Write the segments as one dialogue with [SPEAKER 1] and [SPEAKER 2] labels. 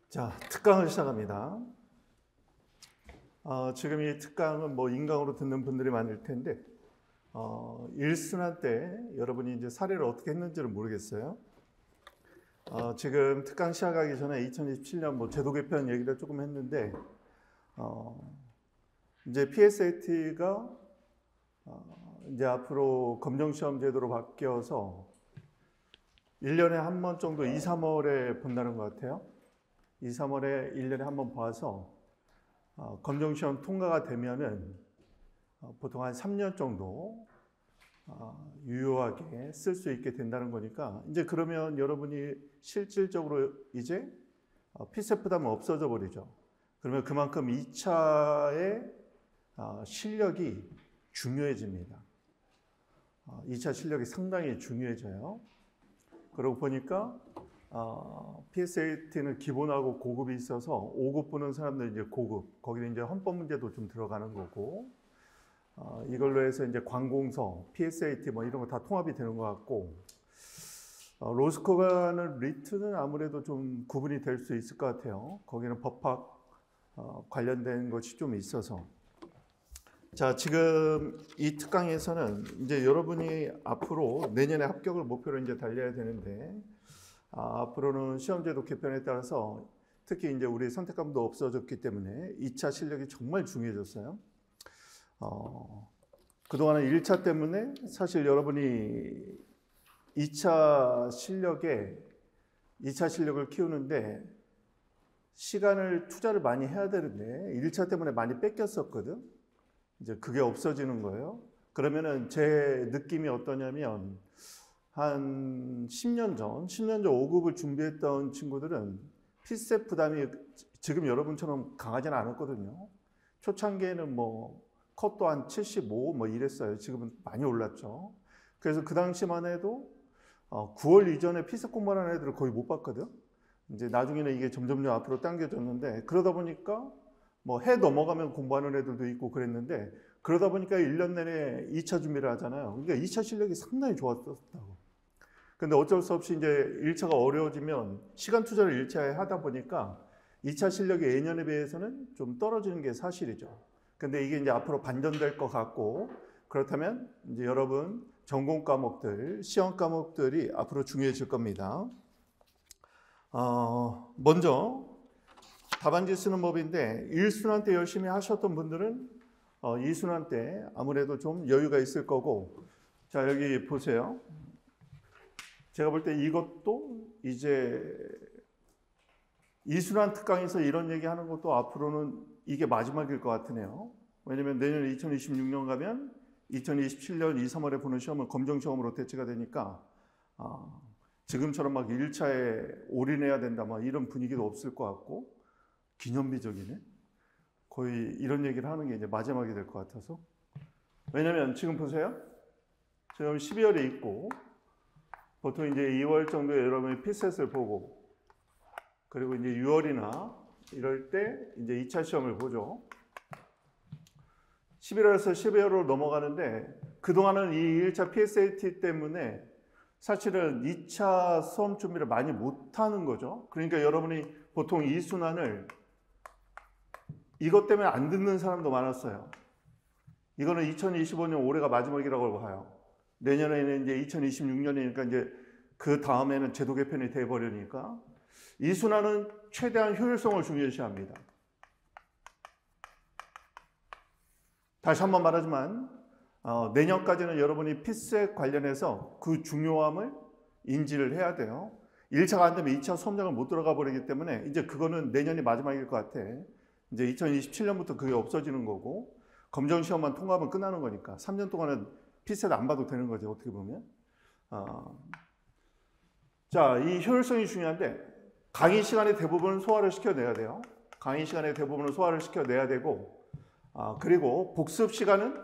[SPEAKER 1] 자, 특강을 시작합니다. 지금 이 특강은 인강으로 듣는 분들이 많을 텐데, 일순환 때 여러분이 이제 사례를 어떻게 했는지를 모르겠어요. 지금 특강 시작하기 전에 2027년 제도 개편 얘기를 조금 했는데, 이제 PSAT가 이제 앞으로 검정시험 제도로 바뀌어서 1년에 한 번 정도 2, 3월에 본다는 것 같아요. 2, 3월에 1년에 한 번 봐서 검정시험 통과가 되면은 보통 한 3년 정도 유효하게 쓸 수 있게 된다는 거니까 이제 그러면 여러분이 실질적으로 이제 필세 부담은 없어져 버리죠. 그러면 그만큼 2차의 실력이 중요해집니다. 2차 실력이 상당히 중요해져요. 그러고 보니까 PSAT는 기본하고 고급이 있어서 5급 보는 사람들 이제 고급, 거기는 이제 헌법 문제도 좀 들어가는 거고, 이걸로 해서 이제 관공서, PSAT 이런 거 다 통합이 되는 것 같고, 로스쿨과는 리트는 아무래도 좀 구분이 될 수 있을 것 같아요. 거기는 법학 관련된 것이 좀 있어서. 자, 지금 이 특강에서는 이제 여러분이 앞으로 내년에 합격을 목표로 이제 달려야 되는데, 앞으로는 시험제도 개편에 따라서 특히 이제 우리 선택감도 없어졌기 때문에 2차 실력이 정말 중요해졌어요. 그동안은 1차 때문에 사실 여러분이 2차 실력을 키우는데 시간을 투자를 많이 해야 되는데 1차 때문에 많이 뺏겼었거든. 이제 그게 없어지는 거예요. 그러면은 제 느낌이 어떠냐면 한 10년 전 5급을 준비했던 친구들은 필세 부담이 지금 여러분처럼 강하지는 않았거든요. 초창기에는 컷도 한 75 이랬어요. 지금은 많이 올랐죠. 그래서 그 당시만 해도 9월 이전에 필세 공부하는 애들을 거의 못 봤거든. 이제 나중에는 이게 점점 앞으로 당겨졌는데 그러다 보니까 해 넘어가면 공부하는 애들도 있고 그랬는데 그러다 보니까 1년 내내 2차 준비를 하잖아요. 그러니까 2차 실력이 상당히 좋았었다고. 근데 어쩔 수 없이 이제 1차가 어려워지면 시간 투자를 1차에 하다 보니까 2차 실력이 예년에 비해서는 좀 떨어지는 게 사실이죠. 근데 이게 이제 앞으로 반전될 것 같고 그렇다면 이제 여러분 전공 과목들, 시험 과목들이 앞으로 중요해질 겁니다. 먼저 답안지 쓰는 법인데 1순환 때 열심히 하셨던 분들은 2순환 때 아무래도 좀 여유가 있을 거고 자 여기 보세요. 제가 볼 때 이것도 이제 2순환 특강에서 이런 얘기하는 것도 앞으로는 이게 마지막일 것 같으네요. 왜냐면 내년 2026년 가면 2027년 2, 3월에 보는 시험은 검정시험으로 대체가 되니까 지금처럼 1차에 올인해야 된다 이런 분위기도 없을 것 같고 기념비적이네. 거의 이런 얘기를 하는 게 이제 마지막이 될 것 같아서. 왜냐면 지금 보세요. 지금 12월에 있고 보통 이제 2월 정도에 여러분이 필셋을 보고 그리고 이제 6월이나 이럴 때 이제 2차 시험을 보죠. 11월에서 12월로 넘어가는데 그동안은 이 1차 PSAT 때문에 사실은 2차 수험 준비를 많이 못하는 거죠. 그러니까 여러분이 보통 2순환을 이것 때문에 안 듣는 사람도 많았어요. 이거는 2025년 올해가 마지막이라고 봐요. 내년에는 이제 2026년이니까 이제 그 다음에는 제도 개편이 돼버리니까 2순환은 최대한 효율성을 중요시합니다. 다시 한번 말하지만 내년까지는 여러분이 필세 관련해서 그 중요함을 인지를 해야 돼요. 1차가 안 되면 2차 수험장을 못 들어가 버리기 때문에 이제 그거는 내년이 마지막일 것 같아. 이제 2027년부터 그게 없어지는 거고 검정시험만 통과하면 끝나는 거니까 3년 동안은 필세를 안 봐도 되는 거죠. 어떻게 보면. 자, 이 효율성이 중요한데 강의 시간의 대부분은 소화를 시켜내야 돼요. 강의 시간의 대부분은 소화를 시켜내야 되고 그리고 복습 시간은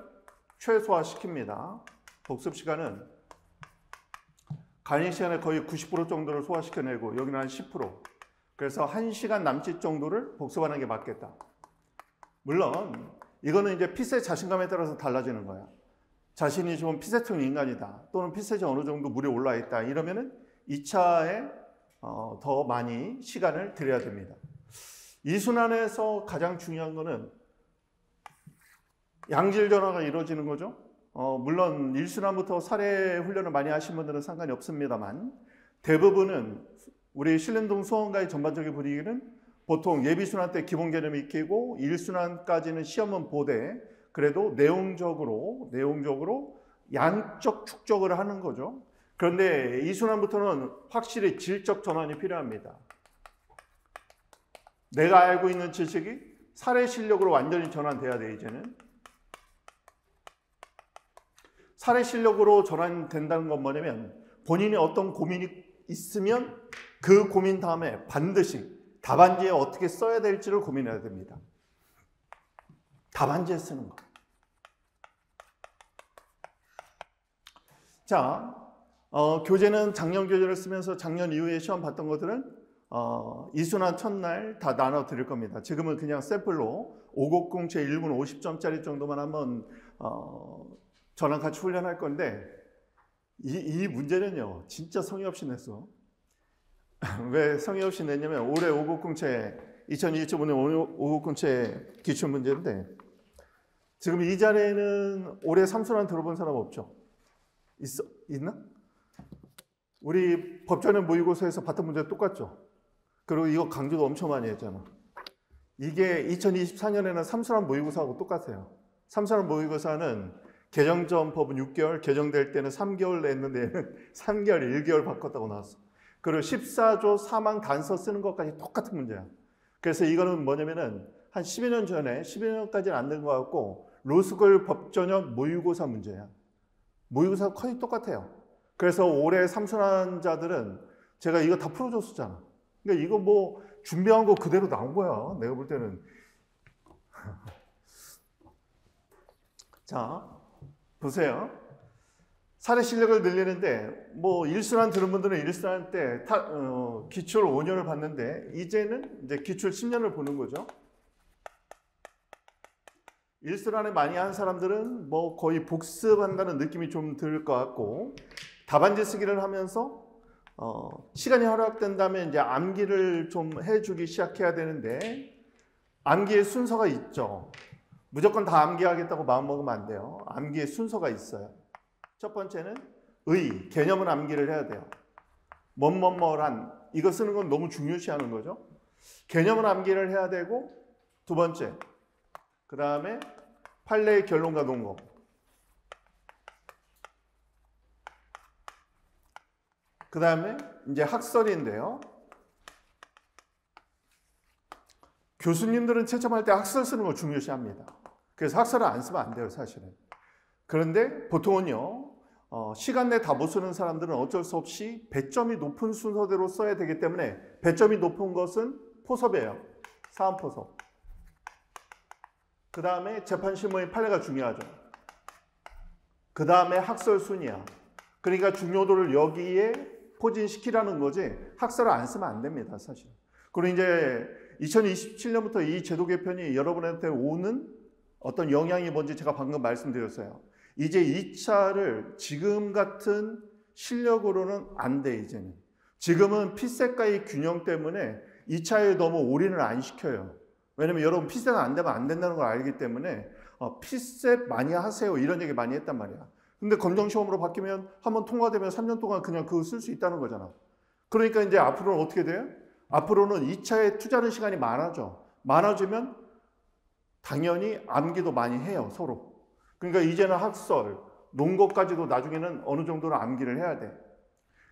[SPEAKER 1] 최소화시킵니다. 복습 시간은 강의 시간의 거의 90% 정도를 소화시켜내고 여기는 한 10%. 그래서 1시간 남짓 정도를 복습하는 게 맞겠다. 물론 이거는 이제 필세 자신감에 따라서 달라지는 거야. 자신이 좀 필세형 인간이다. 또는 필세이 어느 정도 물에 올라 있다. 이러면은 2차에 더 많이 시간을 들여야 됩니다. 이순환에서 가장 중요한 거는 양질 전화가 이루어지는 거죠. 물론 1순환부터 사례 훈련을 많이 하신 분들은 상관이 없습니다만 대부분은 우리 신림동 소원가의 전반적인 분위기는 보통 예비순환 때 기본 개념이 익히고 1순환까지는 시험은 보되 그래도 내용적으로 양적 축적을 하는 거죠. 그런데 2순환부터는 확실히 질적 전환이 필요합니다. 내가 알고 있는 지식이 사례 실력으로 완전히 전환돼야 돼. 이제는 사례 실력으로 전환된다는 건 뭐냐면 본인이 어떤 고민이 있으면 그 고민 다음에 반드시 답안지에 어떻게 써야 될지를 고민해야 됩니다. 답안지에 쓰는 거. 자, 교재는 작년 교재를 쓰면서 작년 이후에 시험 봤던 것들은 이순환 첫날 다 나눠 드릴 겁니다. 지금은 그냥 샘플로 590 제1군 50점짜리 정도만 한번 저랑 같이 훈련할 건데 이 문제는요 진짜 성의 없이 냈어. 왜 성의 없이 냈냐면 올해 590채 2021년 590채 기출 문제인데 지금 이 자리에는 올해 3순환 들어본 사람 없죠? 있나? 우리 법전에 모의고사에서 봤던 문제 똑같죠? 그리고 이거 강조도 엄청 많이 했잖아. 이게 2024년에는 3순환 모의고사하고 똑같아요. 3순환 모의고사는 개정 전 법은 6개월, 개정될 때는 3개월 냈는데 얘는 3개월, 1개월 바꿨다고 나왔어. 그리고 14조 사망 단서 쓰는 것까지 똑같은 문제야. 그래서 이거는 뭐냐면은 한 10여 년 전에, 10여 년까지는 안 된 것 같고 로스쿨 법전형 모의고사 문제야. 모의고사 거의 똑같아요. 그래서 올해 3순환자들은 제가 이거 다 풀어줬었잖아. 그러니까 이거 뭐 준비한 거 그대로 나온 거야. 내가 볼 때는. 자, 보세요. 사례 실력을 늘리는데 뭐 1순환 들은 분들은 1순환 때 기출 5년을 봤는데 이제는 이제 기출 10년을 보는 거죠. 1순환을 많이 한 사람들은 뭐 거의 복습한다는 느낌이 좀 들 것 같고 답안지 쓰기를 하면서 시간이 허락된다면 이제 암기를 좀 해주기 시작해야 되는데 암기의 순서가 있죠. 무조건 다 암기하겠다고 마음먹으면 안 돼요. 암기의 순서가 있어요. 첫 번째는 개념은 암기를 해야 돼요. 뭐뭐뭐란 이거 쓰는 건 너무 중요시하는 거죠. 개념은 암기를 해야 되고 두 번째 그 다음에 판례의 결론과 논거 그 다음에 이제 학설인데요. 교수님들은 채점할 때 학설 쓰는 거 중요시합니다. 그래서 학설을 안 쓰면 안 돼요, 사실은. 그런데 보통은요, 시간 내에 다 못 쓰는 사람들은 어쩔 수 없이 배점이 높은 순서대로 써야 되기 때문에 배점이 높은 것은 포섭이에요. 사안포섭. 그 다음에 재판실무의 판례가 중요하죠. 그 다음에 학설 순이야. 그러니까 중요도를 여기에 포진시키라는 거지 학설을 안 쓰면 안 됩니다, 사실. 그리고 이제 2027년부터 이 제도 개편이 여러분한테 오는 어떤 영향이 뭔지 제가 방금 말씀드렸어요. 이제 2차를 지금 같은 실력으로는 안 돼, 이제는. 지금은 피셋과의 균형 때문에 2차에 너무 올인을 안 시켜요. 왜냐면 여러분 피셋은 안 되면 안 된다는 걸 알기 때문에 피셋 많이 하세요. 이런 얘기 많이 했단 말이야. 근데 검정시험으로 바뀌면 한번 통과되면 3년 동안 그냥 그거 쓸 수 있다는 거잖아. 그러니까 이제 앞으로는 어떻게 돼요? 앞으로는 2차에 투자하는 시간이 많아져. 많아지면 당연히 암기도 많이 해요, 서로. 그러니까 이제는 학설, 논거까지도 나중에는 어느 정도는 암기를 해야 돼.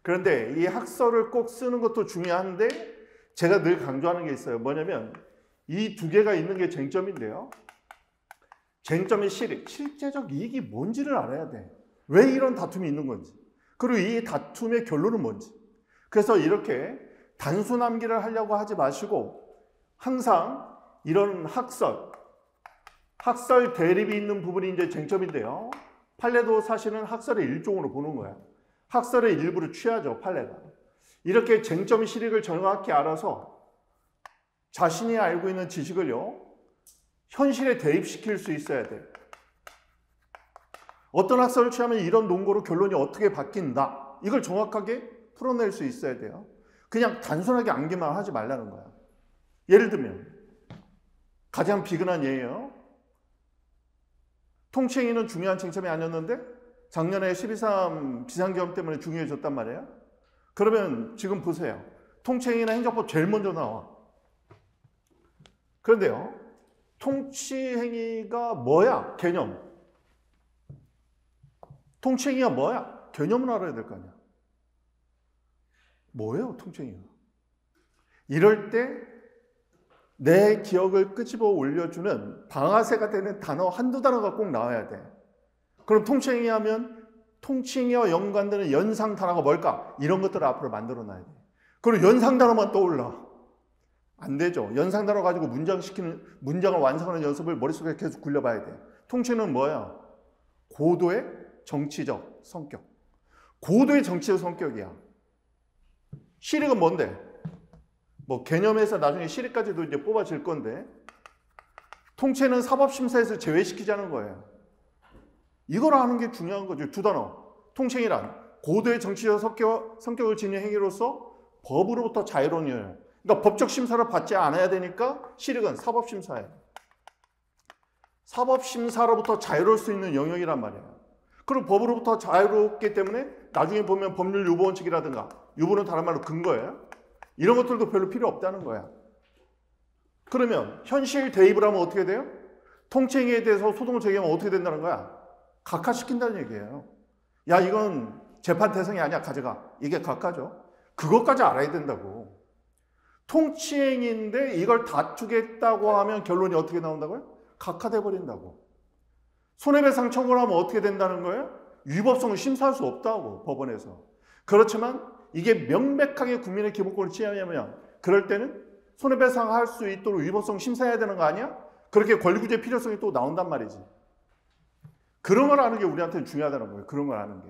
[SPEAKER 1] 그런데 이 학설을 꼭 쓰는 것도 중요한데 제가 늘 강조하는 게 있어요. 뭐냐면 이 두 개가 있는 게 쟁점인데요. 쟁점의 실제적 이익이 뭔지를 알아야 돼. 왜 이런 다툼이 있는 건지. 그리고 이 다툼의 결론은 뭔지. 그래서 이렇게 단순 암기를 하려고 하지 마시고 항상 이런 학설 대립이 있는 부분이 이제 쟁점인데요. 판례도 사실은 학설의 일종으로 보는 거야. 학설의 일부를 취하죠, 판례가. 이렇게 쟁점 실익을 정확히 알아서 자신이 알고 있는 지식을요, 현실에 대입시킬 수 있어야 돼요. 어떤 학설을 취하면 이런 논거로 결론이 어떻게 바뀐다. 이걸 정확하게 풀어낼 수 있어야 돼요. 그냥 단순하게 암기만 하지 말라는 거야. 예를 들면 가장 비근한 예예요. 통치행위는 중요한 쟁점이 아니었는데 작년에 12.3 비상계엄 때문에 중요해졌단 말이에요. 그러면 지금 보세요. 통치행위나 행정법 제일 먼저 나와. 그런데요, 통치행위가 뭐야? 개념. 통치행위가 뭐야? 개념을 알아야 될 거 아니야. 뭐예요, 통치행위가? 이럴 때 내 기억을 끄집어 올려주는 방아쇠가 되는 단어 한두 단어가 꼭 나와야 돼. 그럼 통치행위 하면 통치행위와 연관되는 연상 단어가 뭘까? 이런 것들을 앞으로 만들어 놔야 돼. 그리고 연상 단어만 떠올라. 안 되죠. 연상 단어 가지고 문장을 완성하는 연습을 머릿속에 계속 굴려봐야 돼. 통치는 뭐야? 고도의 정치적 성격. 고도의 정치적 성격이야. 시력은 뭔데? 뭐 개념에서 나중에 시력까지도 이제 뽑아질 건데, 통치는 사법심사에서 제외시키자는 거예요. 이걸 아는 게 중요한 거죠. 두 단어. 통치행위란 고도의 정치적 성격을 지닌 행위로서 법으로부터 자유로운 영역. 그러니까 법적 심사를 받지 않아야 되니까 시력은 사법심사예요. 사법심사로부터 자유로울 수 있는 영역이란 말이에요. 그리고 법으로부터 자유롭기 때문에 나중에 보면 법률 유보 원칙이라든가, 유보는 다른 말로 근거예요. 이런 것들도 별로 필요 없다는 거야. 그러면 현실 대입을 하면 어떻게 돼요? 통치행위에 대해서 소송을 제기하면 어떻게 된다는 거야? 각하시킨다는 얘기예요. 야, 이건 재판 대상이 아니야, 가져가. 이게 각하죠. 그것까지 알아야 된다고. 통치행위인데 이걸 다투겠다고 하면 결론이 어떻게 나온다고요? 각하돼 버린다고. 손해배상 청구를 하면 어떻게 된다는 거예요? 위법성을 심사할 수 없다고, 법원에서. 그렇지만 이게 명백하게 국민의 기본권을 침해하면 그럴 때는 손해배상할 수 있도록 위법성 심사해야 되는 거 아니야? 그렇게 권리구제 필요성이 또 나온단 말이지. 그런 걸 아는 게 우리한테는 중요하다는 거예요. 그런 걸 아는 게.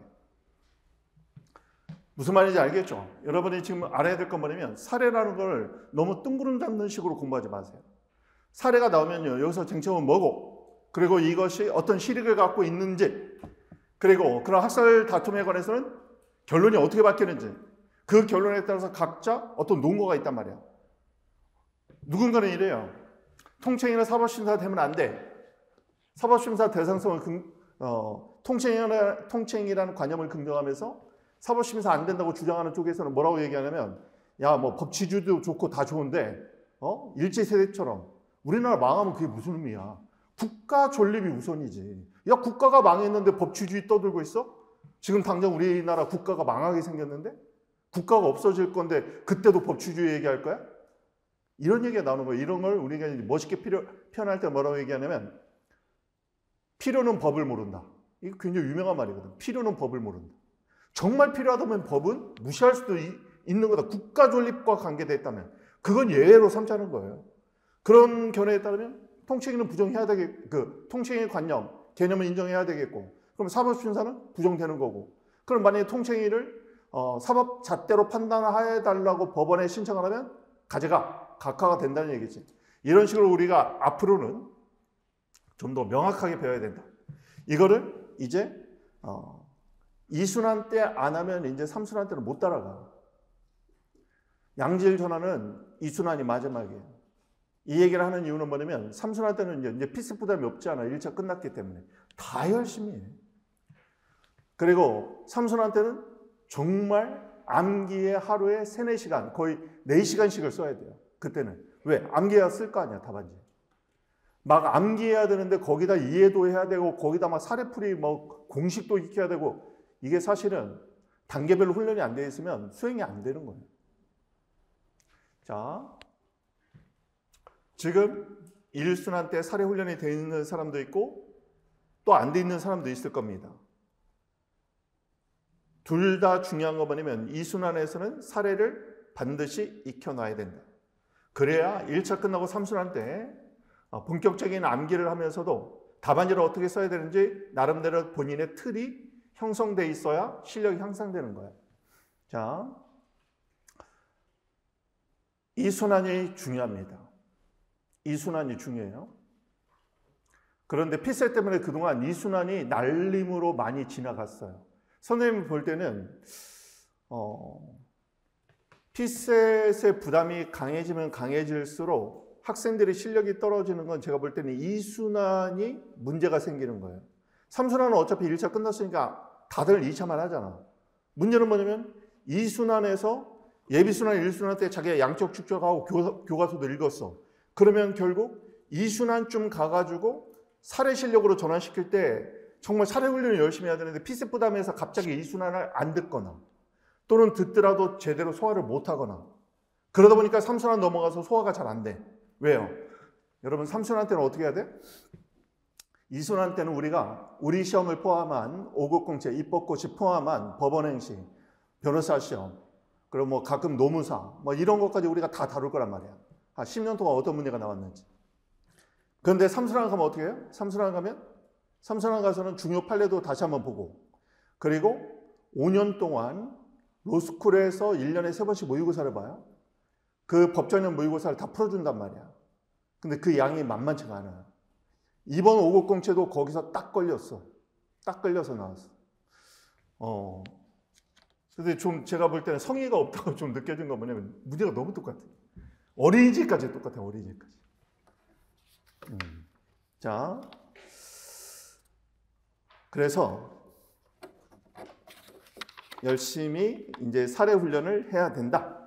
[SPEAKER 1] 무슨 말인지 알겠죠? 여러분이 지금 알아야 될 건 뭐냐면, 사례라는 걸 너무 뜬구름 잡는 식으로 공부하지 마세요. 사례가 나오면요, 여기서 쟁점은 뭐고, 그리고 이것이 어떤 실익을 갖고 있는지, 그리고 그런 학살 다툼에 관해서는 결론이 어떻게 바뀌는지, 그 결론에 따라서 각자 어떤 논거가 있단 말이야. 누군가는 이래요. 통치행위나 사법심사 되면 안 돼. 사법심사 대상성을 통치행위라는 관념을 긍정하면서 사법심사 안 된다고 주장하는 쪽에서는 뭐라고 얘기하냐면, 야, 뭐 법치주의도 좋고 다 좋은데 일제세대처럼 우리나라 망하면 그게 무슨 의미야. 국가 존립이 우선이지. 야, 국가가 망했는데 법치주의 떠들고 있어? 지금 당장 우리나라 국가가 망하게 생겼는데? 국가가 없어질 건데 그때도 법치주의 얘기할 거야? 이런 얘기가 나오는 거예요. 이런 걸 우리가 멋있게 표현할 때 뭐라고 얘기하냐면, 필요는 법을 모른다. 이거 굉장히 유명한 말이거든. 필요는 법을 모른다. 정말 필요하다면 법은 무시할 수도 있는 거다. 국가 존립과 관계되어 있다면. 그건 예외로 삼자는 거예요. 그런 견해에 따르면 통치행위는 부정해야 통치행위 관념, 개념을 인정해야 되겠고, 그럼 사법심사는 부정되는 거고, 그럼 만약에 통치행위를 사법 잣대로 판단해달라고 법원에 신청을 하면 가져가, 각하가 된다는 얘기지. 이런 식으로 우리가 앞으로는 좀 더 명확하게 배워야 된다. 이거를 이제 2순환 때 안 하면 이제 3순환 때는 못 따라가. 양질 전환은 2순환이 마지막이에요. 이 얘기를 하는 이유는 뭐냐면, 3순환 때는 이제 필수 부담이 없지 않아. 1차 끝났기 때문에. 다 열심히 해. 그리고 3순환 때는 정말 암기에 하루에 3, 4시간, 거의 4시간씩을 써야 돼요. 그때는. 왜? 암기해야 쓸 거 아니야, 답안지. 막 암기해야 되는데 거기다 이해도 해야 되고, 거기다 막 사례풀이 뭐 공식도 익혀야 되고, 이게 사실은 단계별로 훈련이 안 되어 있으면 수행이 안 되는 거예요. 자, 지금 1순환 때 사례 훈련이 되어 있는 사람도 있고 또 안 돼 있는 사람도 있을 겁니다. 둘 다 중요한 거 뭐냐면, 2순환에서는 사례를 반드시 익혀놔야 된다. 그래야 1차 끝나고 3순환 때 본격적인 암기를 하면서도 답안지를 어떻게 써야 되는지 나름대로 본인의 틀이 형성돼 있어야 실력이 향상되는 거예요. 자, 2순환이 중요합니다. 2순환이 중요해요. 그런데 필세 때문에 그동안 2순환이 날림으로 많이 지나갔어요. 선생님이 볼 때는 필셋의 부담이 강해지면 강해질수록 학생들의 실력이 떨어지는 건 제가 볼 때는 2순환이 문제가 생기는 거예요. 3순환은 어차피 1차 끝났으니까 다들 2차만 하잖아. 문제는 뭐냐면 2순환에서 예비순환, 1순환 때 자기가 양적 축적하고 교과서도 읽었어. 그러면 결국 2순환쯤 가가지고 사례 실력으로 전환시킬 때 정말 사례 훈련을 열심히 해야 되는데 피세 부담해서 갑자기 2순환을 안 듣거나 또는 듣더라도 제대로 소화를 못하거나 그러다 보니까 3순환 넘어가서 소화가 잘 안 돼. 왜요? 여러분 3순환 때는 어떻게 해야 돼? 2순환 때는 우리가 우리 시험을 포함한 5급 공채, 입법고시 포함한 법원행시, 변호사 시험, 그리고 뭐 가끔 노무사, 뭐 이런 것까지 우리가 다 다룰 거란 말이야. 10년 동안 어떤 문제가 나왔는지. 그런데 3순환 가면 어떻게 해요? 3순환 가서는 중요 판례도 다시 한번 보고, 그리고 5년 동안 로스쿨에서 1년에 3번씩 모의고사를 봐요. 그 법전형 모의고사를 다 풀어준단 말이야. 근데 그 양이 만만치가 않아요. 이번 5급 공채도 거기서 딱 걸렸어. 딱 걸려서 나왔어. 근데 좀 제가 볼 때는 성의가 없다고 좀 느껴진 건 뭐냐면 문제가 너무 똑같아. 어린이집까지 똑같아, 어린이집까지. 자, 그래서 열심히 이제 사례 훈련을 해야 된다.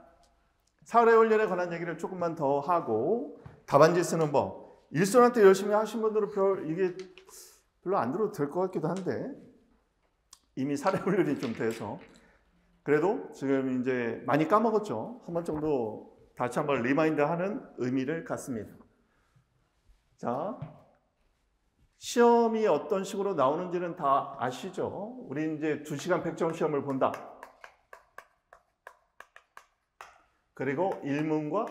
[SPEAKER 1] 사례 훈련에 관한 얘기를 조금만 더 하고 답안지 쓰는 법. 1순환 때 열심히 하신 분들은 이게 별로 안 들어도 될 것 같기도 한데 이미 사례 훈련이 좀 돼서 그래도 지금 이제 많이 까먹었죠. 한 번 정도 다시 한번 리마인드하는 의미를 갖습니다. 자, 시험이 어떤 식으로 나오는지는 다 아시죠? 우리 이제 2시간 100점 시험을 본다. 그리고 1문과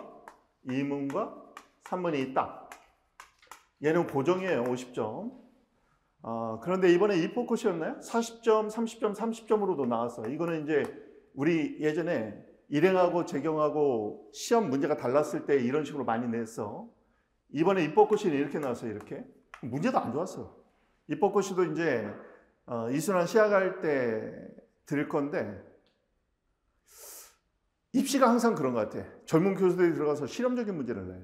[SPEAKER 1] 2문과 3문이 있다. 얘는 고정이에요. 50점. 그런데 이번에 입법고시였나요? 40점, 30점, 30점으로도 나왔어요. 이거는 이제 우리 예전에 일행하고 재경하고 시험 문제가 달랐을 때 이런 식으로 많이 냈어. 이번에 입법고시는 이렇게 나왔어요. 이렇게. 문제도 안 좋았어. 입법고시도 이제 2순환 시작할 때 드릴 건데 입시가 항상 그런 것 같아. 젊은 교수들이 들어가서 실험적인 문제를 내.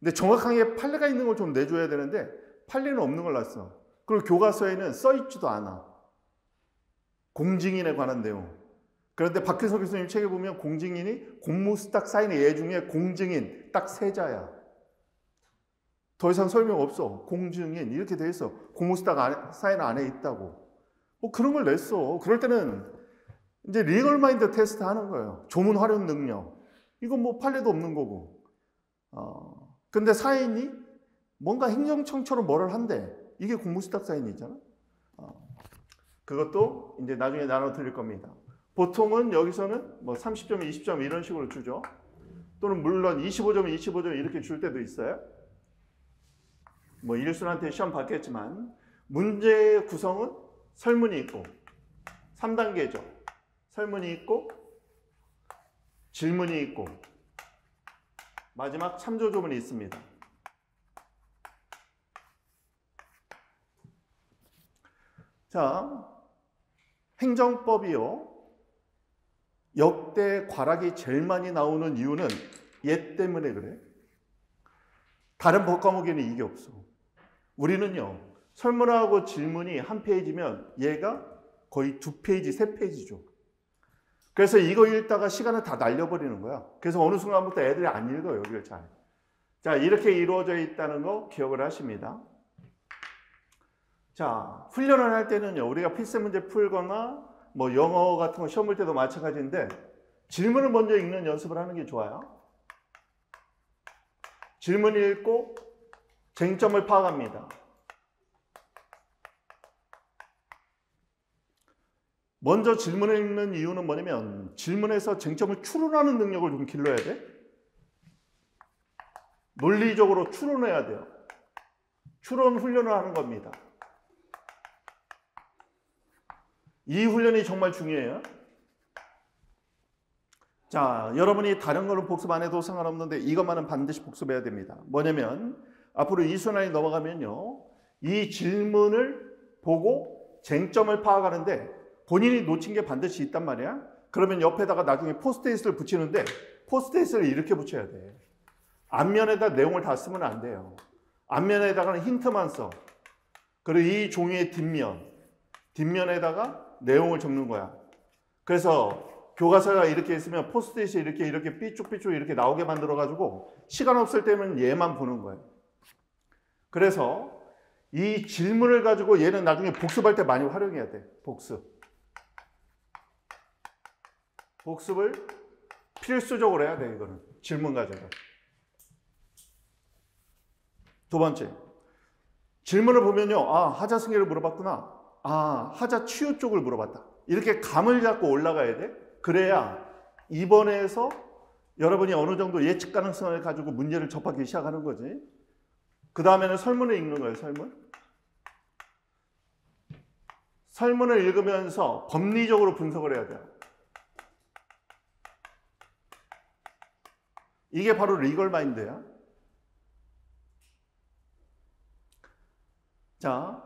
[SPEAKER 1] 근데 정확하게 판례가 있는 걸 좀 내줘야 되는데 판례는 없는 걸 놨어. 그리고 교과서에는 써있지도 않아. 공증인에 관한 내용. 그런데 박혜석 교수님 책에 보면 공증인이 공무수 딱 사인의 예 중에 공증인 딱 3자야. 더 이상 설명 없어. 공증인 이렇게 돼 있어. 공무수 딱 사인 안에 있다고. 뭐 그런 걸 냈어. 그럴 때는 이제 리걸 마인드 테스트 하는 거예요. 조문 활용 능력. 이건 뭐 판례도 없는 거고. 근데 사인이 뭔가 행정청처럼 뭐를 한대. 이게 공무수탁 사인이잖아. 그것도 이제 나중에 나눠 드릴 겁니다. 보통은 여기서는 뭐 30점, 20점 이런 식으로 주죠. 또는 물론 25점, 25점 이렇게 줄 때도 있어요. 뭐 1순한테 시험 받겠지만 문제의 구성은 설문이 있고 3단계죠. 설문이 있고 질문이 있고 마지막 참조조문이 있습니다. 자, 행정법이요. 역대 과락이 제일 많이 나오는 이유는 얘 때문에 그래. 다른 법 과목에는 이게 없어. 우리는요. 설문하고 질문이 한 페이지면 얘가 거의 2페이지, 3페이지죠. 그래서 이거 읽다가 시간을 다 날려버리는 거야. 그래서 어느 순간부터 애들이 안 읽어요. 여기를 잘. 자, 이렇게 이루어져 있다는 거 기억을 하십니다. 자, 훈련을 할 때는요. 우리가 필세 문제 풀거나 뭐 영어 같은 거 시험 볼 때도 마찬가지인데 질문을 먼저 읽는 연습을 하는 게 좋아요. 질문 읽고 쟁점을 파악합니다. 먼저 질문을 읽는 이유는 뭐냐면 질문에서 쟁점을 추론하는 능력을 좀 길러야 돼. 논리적으로 추론해야 돼요. 추론 훈련을 하는 겁니다. 이 훈련이 정말 중요해요. 자, 여러분이 다른 거는 복습 안 해도 상관없는데 이것만은 반드시 복습해야 됩니다. 뭐냐면 앞으로 2순환이 넘어가면요. 이 질문을 보고 쟁점을 파악하는데 본인이 놓친 게 반드시 있단 말이야. 그러면 옆에다가 나중에 포스트잇을 붙이는데 포스트잇을 이렇게 붙여야 돼. 앞면에다 내용을 다 쓰면 안 돼요. 앞면에다가는 힌트만 써. 그리고 이 종이의 뒷면에다가 내용을 적는 거야. 그래서 교과서가 이렇게 있으면 포스트잇이 이렇게 삐쭉삐쭉 이렇게 나오게 만들어가지고 시간 없을 때는 얘만 보는 거예요. 그래서 이 질문을 가지고 얘는 나중에 복습할 때 많이 활용해야 돼. 복습을 필수적으로 해야 돼, 이거는. 질문 가지고. 두 번째. 질문을 보면요. 아, 하자 승계를 물어봤구나. 아, 하자 치유 쪽을 물어봤다. 이렇게 감을 잡고 올라가야 돼. 그래야 이번에서 여러분이 어느 정도 예측 가능성을 가지고 문제를 접하기 시작하는 거지. 그 다음에는 설문을 읽는 거예요, 설문을 읽으면서 법리적으로 분석을 해야 돼요. 이게 바로 리걸 마인드야. 자,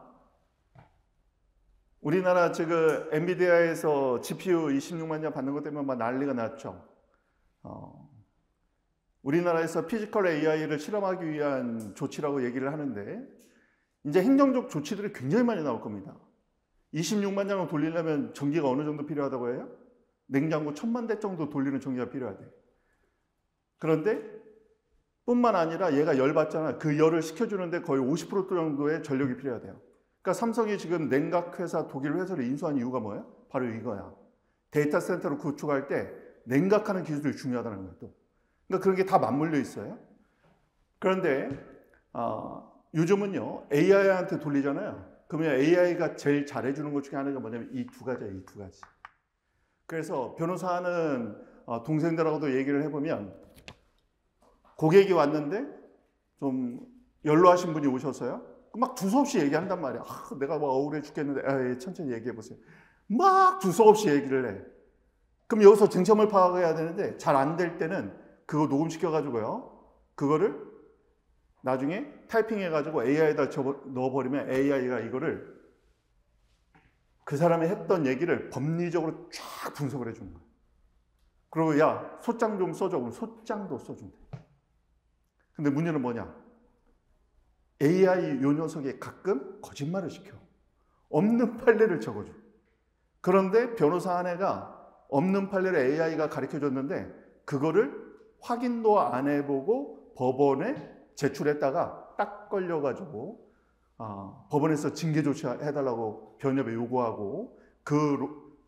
[SPEAKER 1] 우리나라 지금 엔비디아에서 GPU 26만 년 받는 것 때문에 막 난리가 났죠. 우리나라에서 피지컬 AI를 실험하기 위한 조치라고 얘기를 하는데 이제 행정적 조치들이 굉장히 많이 나올 겁니다. 26만 장을 돌리려면 전기가 어느 정도 필요하다고 해요? 냉장고 1000만 대 정도 돌리는 전기가 필요하대. 그런데 뿐만 아니라 얘가 열 받잖아. 그 열을 식혀주는데 거의 50% 정도의 전력이 필요하대요. 그러니까 삼성이 지금 냉각회사 독일 회사를 인수한 이유가 뭐야? 바로 이거야. 데이터 센터를 구축할 때 냉각하는 기술이 중요하다는 거야. 또. 그러니까 그런 게 다 맞물려 있어요. 그런데 요즘은요. AI한테 돌리잖아요. 그러면 AI가 제일 잘해주는 것 중에 하나가 뭐냐면 이 두 가지야. 이 두 가지. 그래서 변호사는 동생들하고도 얘기를 해보면 고객이 왔는데 좀 연로하신 분이 오셨어요. 막 두서없이 얘기한단 말이야. 아, 내가 뭐 억울해 죽겠는데 천천히 얘기해보세요. 막 두서없이 얘기를 해. 그럼 여기서 쟁점을 파악해야 되는데 잘 안 될 때는 그거 녹음시켜가지고요. 그거를 나중에 타이핑해가지고 AI에다 넣어버리면 AI가 이거를 그 사람이 했던 얘기를 법리적으로 쫙 분석을 해주는 거야. 그리고 야, 소장 좀 써줘. 그럼 소장도 써준대. 근데 문제는 뭐냐? AI 요 녀석이 가끔 거짓말을 시켜. 없는 판례를 적어줘. 그런데 변호사 한 애가 없는 판례를 AI가 가르쳐줬는데 그거를 확인도 안 해보고 법원에 제출했다가 딱 걸려가지고 법원에서 징계 조치해달라고 변협에 요구하고 그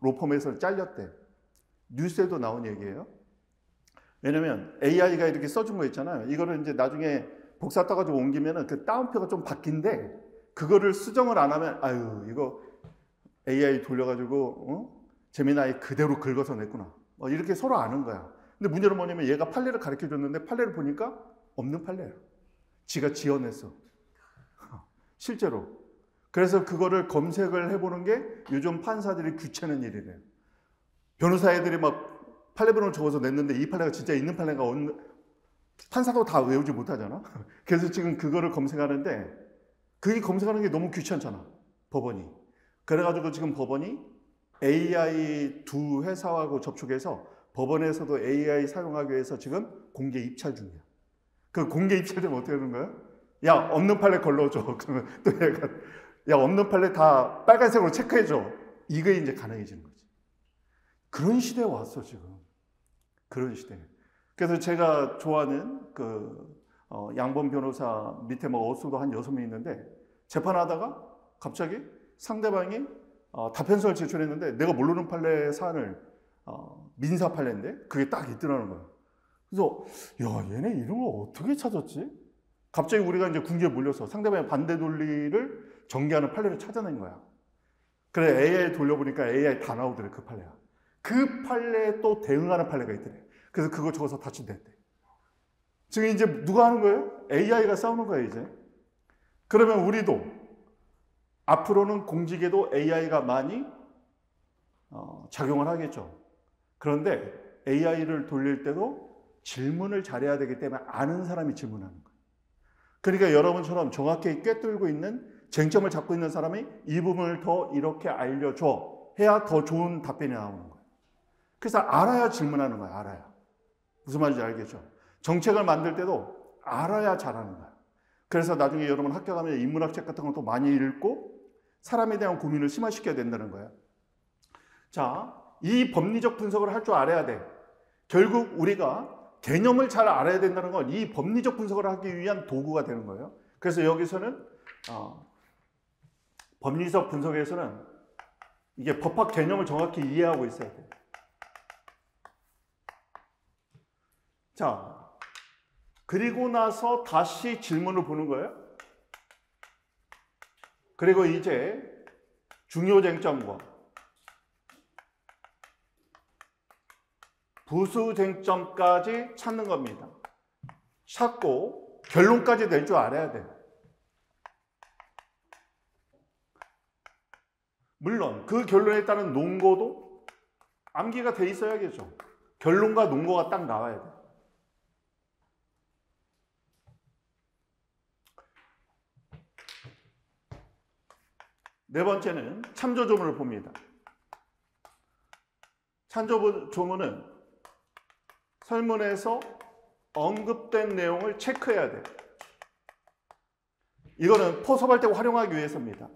[SPEAKER 1] 로펌에서 잘렸대. 뉴스에도 나온 얘기예요. 왜냐면 AI가 이렇게 써준 거 있잖아요. 이거를 이제 나중에 복사 떠가지고 옮기면은 그 따옴표가 좀 바뀐데 그거를 수정을 안 하면 아유 이거 AI 돌려가지고 재미나이 그대로 긁어서 냈구나. 이렇게 서로 아는 거야. 근데 문제는 뭐냐면 얘가 판례를 가르쳐줬는데 판례를 보니까 없는 판례야. 지가 지어냈어. 실제로. 그래서 그거를 검색을 해보는 게 요즘 판사들이 귀찮은 일이래요. 변호사 애들이 막 판례번호를 적어서 냈는데 이 판례가 진짜 있는 판례가 판사도 다 외우지 못하잖아. 그래서 지금 그거를 검색하는데 그게 검색하는 게 너무 귀찮잖아. 법원이. 그래가지고 지금 법원이 AI 두 회사하고 접촉해서 법원에서도 AI 사용하기 위해서 지금 공개 입찰 중이야. 그 공개 입찰되면 어떻게 하는 거야? 야, 없는 판례 걸러줘. 그러면 또 얘가 야, 없는 판례 다 빨간색으로 체크해줘. 이게 이제 가능해지는 거지. 그런 시대에 왔어, 지금. 그런 시대에. 그래서 제가 좋아하는 양본 변호사 밑에 뭐 어수도 한 6명 있는데 재판하다가 갑자기 상대방이 답변서를 제출했는데 내가 모르는 판례 사안을 민사 판례인데 그게 딱 있더라는 거야. 그래서 야, 얘네 이런 거 어떻게 찾았지? 갑자기 우리가 이제 궁지에 몰려서 상대방의 반대 논리를 전개하는 판례를 찾아낸 거야. 그래 AI 돌려보니까 AI 다 나오더래. 그 판례야. 그 판례에 또 대응하는 판례가 있더래. 그래서 그거 적어서 다 준댔대. 지금 이제 누가 하는 거예요? AI가 싸우는 거예요, 이제. 그러면 우리도 앞으로는 공직에도 AI가 많이 작용을 하겠죠. 그런데 AI를 돌릴 때도 질문을 잘해야 되기 때문에 아는 사람이 질문하는 거예요. 그러니까 여러분처럼 정확히 꿰뚫고 있는 쟁점을 잡고 있는 사람이 이 부분을 더 이렇게 알려줘 해야 더 좋은 답변이 나오는 거예요. 그래서 알아야 질문하는 거예요. 알아야. 무슨 말인지 알겠죠? 정책을 만들 때도 알아야 잘하는 거야. 그래서 나중에 여러분 학교 가면 인문학책 같은 것도 많이 읽고 사람에 대한 고민을 심화시켜야 된다는 거야. 자, 이 법리적 분석을 할 줄 알아야 돼. 결국 우리가 개념을 잘 알아야 된다는 건 이 법리적 분석을 하기 위한 도구가 되는 거예요. 그래서 여기서는 법리적 분석에서는 이게 법학 개념을 정확히 이해하고 있어야 돼. 자, 그리고 나서 다시 질문을 보는 거예요. 그리고 이제 중요 쟁점과 부수 쟁점까지 찾는 겁니다. 찾고 결론까지 낼 줄 알아야 돼요. 물론 그 결론에 따른 논거도 암기가 돼 있어야겠죠. 결론과 논거가 딱 나와야 돼요. 네 번째는 참조조문을 봅니다. 참조조문은 설문에서 언급된 내용을 체크해야 돼요. 이거는 포섭할 때 활용하기 위해서입니다.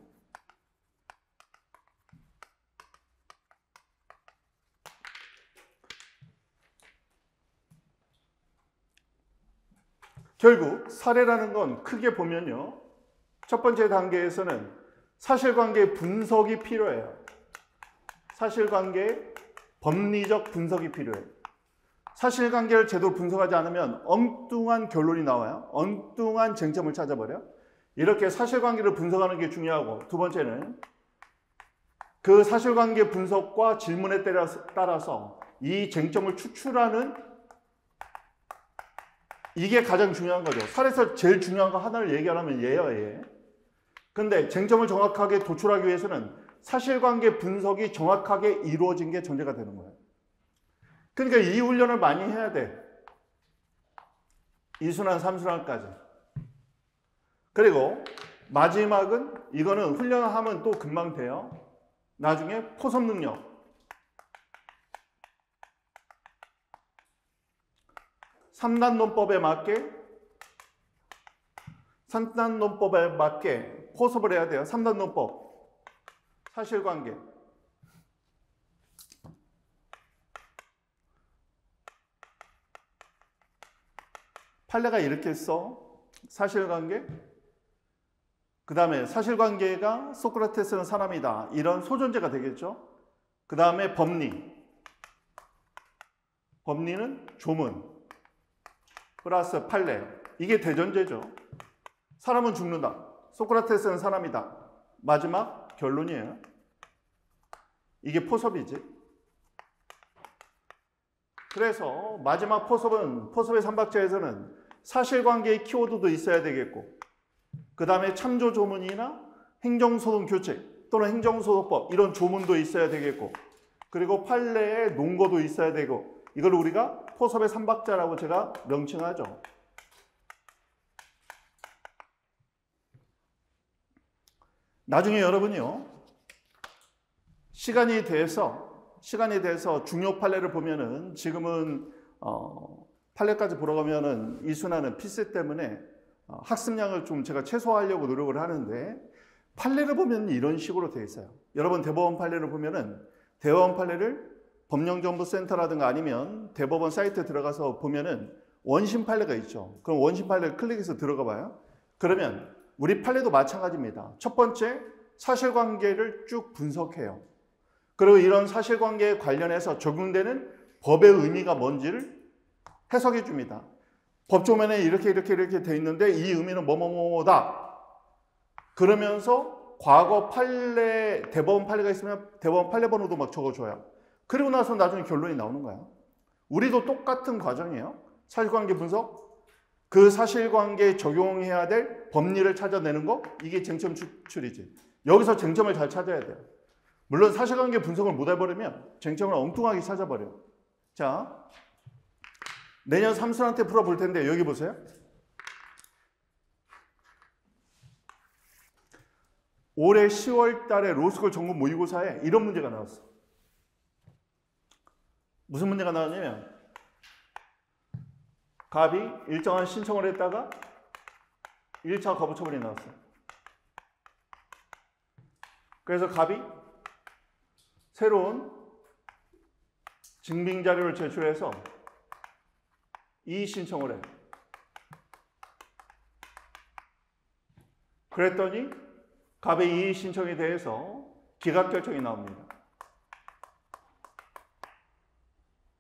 [SPEAKER 1] 결국 사례라는 건 크게 보면요. 첫 번째 단계에서는 사실관계 분석이 필요해요. 사실관계 법리적 분석이 필요해요. 사실관계를 제대로 분석하지 않으면 엉뚱한 결론이 나와요. 엉뚱한 쟁점을 찾아버려. 이렇게 사실관계를 분석하는 게 중요하고, 두 번째는 그 사실관계 분석과 질문에 따라서 이 쟁점을 추출하는, 이게 가장 중요한 거죠. 사례에서 제일 중요한 거 하나를 얘기하면 얘예요, 얘. 근데 쟁점을 정확하게 도출하기 위해서는 사실관계 분석이 정확하게 이루어진 게 전제가 되는 거예요. 그러니까 이 훈련을 많이 해야 돼. 2순환, 3순환까지. 그리고 마지막은, 이거는 훈련하면 또 금방 돼요. 나중에 포섭 능력. 3단 논법에 맞게 포섭을 해야 돼요. 3단 논법. 사실관계. 판례가 이렇게 써. 사실관계. 그 다음에 사실관계가 소크라테스는 사람이다. 이런 소존재가 되겠죠. 그 다음에 법리. 법리는 조문. 플러스 판례. 이게 대전제죠. 사람은 죽는다. 소크라테스는 사람이다. 마지막 결론이에요. 이게 포섭이지. 그래서 마지막 포섭의 삼박자에서는 사실관계의 키워드도 있어야 되겠고, 그 다음에 참조조문이나 행정소송 교칙 또는 행정소송법 이런 조문도 있어야 되겠고, 그리고 판례의 논거도 있어야 되고, 이걸 우리가 포섭의 삼박자라고 제가 명칭하죠. 나중에 여러분이요, 시간이 돼서 중요 판례를 보면은, 지금은 판례까지 보러 가면은 이순환은 필세 때문에 학습량을 좀 제가 최소화하려고 노력을 하는데, 판례를 보면 이런 식으로 되어 있어요. 여러분 대법원 판례를 보면은 대법원 판례를 법령정보센터라든가 아니면 대법원 사이트에 들어가서 보면은 원심 판례가 있죠. 그럼 원심 판례를 클릭해서 들어가 봐요. 그러면 우리 판례도 마찬가지입니다. 첫 번째, 사실관계를 쭉 분석해요. 그리고 이런 사실관계에 관련해서 적용되는 법의 의미가 뭔지를 해석해 줍니다. 법조문에 이렇게 돼 있는데 이 의미는 뭐뭐뭐다. 그러면서 과거 판례, 대법원 판례가 있으면 대법원 판례 번호도 막 적어줘요. 그리고 나서 나중에 결론이 나오는 거야. 우리도 똑같은 과정이에요. 사실관계 분석, 그 사실관계에 적용해야 될 법리를 찾아내는 거, 이게 쟁점 추출이지. 여기서 쟁점을 잘 찾아야 돼요. 물론 사실관계 분석을 못 해버리면 쟁점을 엉뚱하게 찾아버려요. 자, 내년 3순환 때 풀어볼 텐데 여기 보세요. 올해 10월 달에 로스쿨 전국 모의고사에 이런 문제가 나왔어. 무슨 문제가 나왔냐면, 갑이 일정한 신청을 했다가 1차 거부 처분이 나왔어요. 그래서 갑이 새로운 증빙 자료를 제출해서 이의 신청을 해요. 그랬더니 갑의 이의 신청에 대해서 기각 결정이 나옵니다.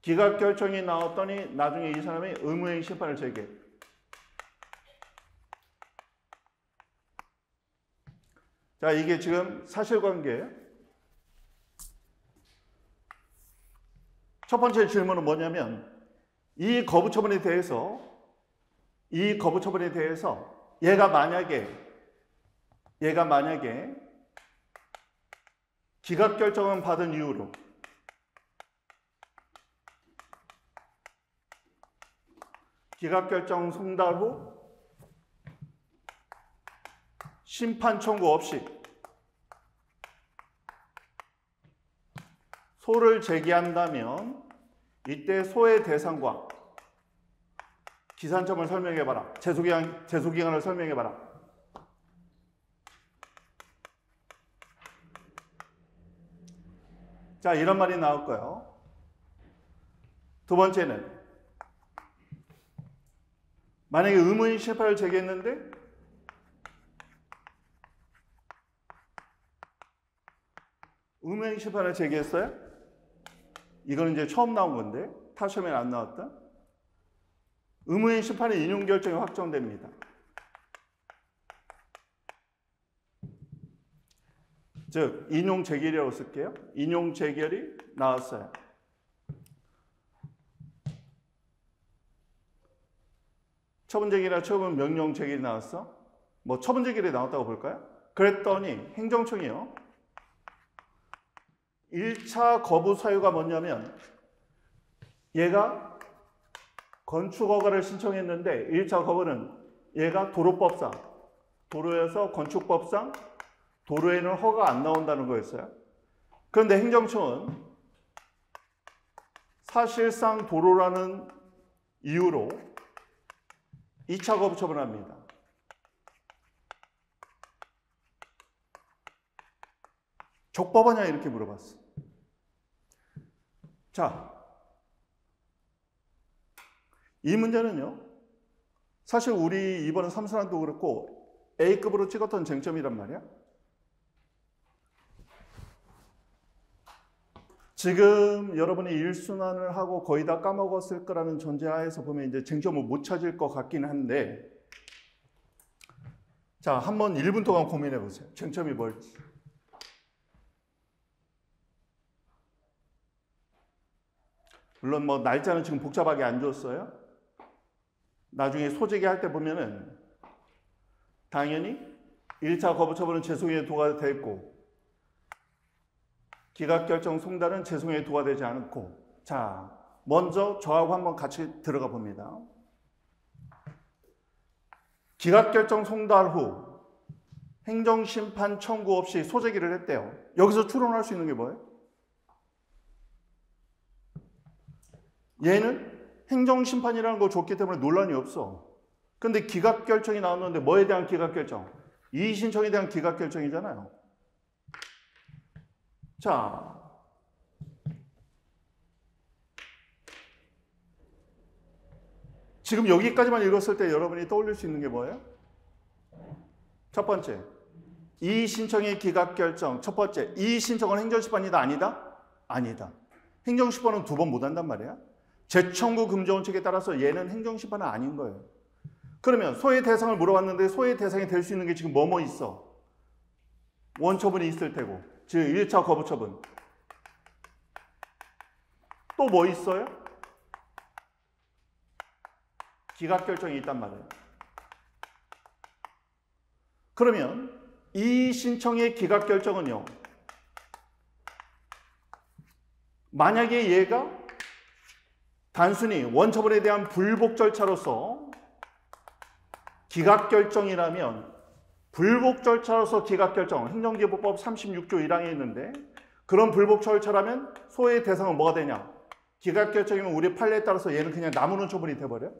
[SPEAKER 1] 기각 결정이 나왔더니 나중에 이 사람이 의무행위 심판을 제기해요. 자, 이게 지금 사실관계예요. 첫 번째 질문은 뭐냐면 이 거부 처분에 대해서 얘가 만약에 기각 결정을 받은 이후로 기각 결정 송달 후 심판 청구 없이 소를 제기한다면 이때 소의 대상과 기산점을 설명해봐라. 제소기간을 설명해봐라. 자, 이런 말이 나올 거예요. 두 번째는 만약에 의무인 심판을 제기했는데 의무인 심판을 제기했어요? 이거는 이제 처음 나온 건데 타 시험에는 안 나왔다. 의무인 심판의 인용 결정이 확정됩니다. 즉 인용 재결이라고 쓸게요. 인용 재결이 나왔어요. 처분 재결이나 처분 명령 재결이 나왔어? 뭐 처분 재결이 나왔다고 볼까요? 그랬더니 행정청이요. 1차 거부 사유가 뭐냐면 얘가 건축 허가를 신청했는데 1차 거부는 얘가 도로법상, 도로에서 건축법상 도로에는 허가 안 나온다는 거였어요. 그런데 행정청은 사실상 도로라는 이유로 2차 거부 처분합니다. 족법하냐 이렇게 물어봤어. 자, 이 문제는요. 사실 우리 이번에 삼순환도 그렇고 A급으로 찍었던 쟁점이란 말이야. 지금 여러분이 1순환을 하고 거의 다 까먹었을 거라는 전제하에서 보면 이제 쟁점을 못 찾을 것 같긴 한데, 자, 한번 1분 동안 고민해 보세요. 쟁점이 뭘지. 물론 뭐 날짜는 지금 복잡하게 안 줬어요. 나중에 소재기 할 때 보면은 당연히 1차 거부 처분은 재송에 도가 됐고 기각 결정 송달은 재송에 도가 되지 않고, 자, 먼저 저하고 한번 같이 들어가 봅니다. 기각 결정 송달 후 행정심판 청구 없이 소재기를 했대요. 여기서 추론할 수 있는 게 뭐예요? 얘는 행정심판이라는 걸 줬기 때문에 논란이 없어. 근데 기각결정이 나왔는데 뭐에 대한 기각결정? 이의신청에 대한 기각결정이잖아요. 자, 지금 여기까지만 읽었을 때 여러분이 떠올릴 수 있는 게 뭐예요? 첫 번째, 이의신청의 기각결정. 첫 번째, 이의신청은 행정심판이다? 아니다? 아니다. 행정심판은 두 번 못한단 말이야. 재청구 금지원칙에 따라서 얘는 행정심판은 아닌 거예요. 그러면 소의 대상을 물어봤는데 소의 대상이 될 수 있는 게 지금 뭐뭐 있어? 원처분이 있을 테고, 즉 1차 거부처분. 또 뭐 있어요? 기각결정이 있단 말이에요. 그러면 이 신청의 기각결정은요, 만약에 얘가 단순히 원처분에 대한 불복 절차로서 기각결정이라면, 불복 절차로서 기각결정, 행정기부법 36조 1항에 있는데, 그런 불복 절차라면 소의 대상은 뭐가 되냐? 기각결정이면 우리 판례에 따라서 얘는 그냥 나무는 처분이 돼버려.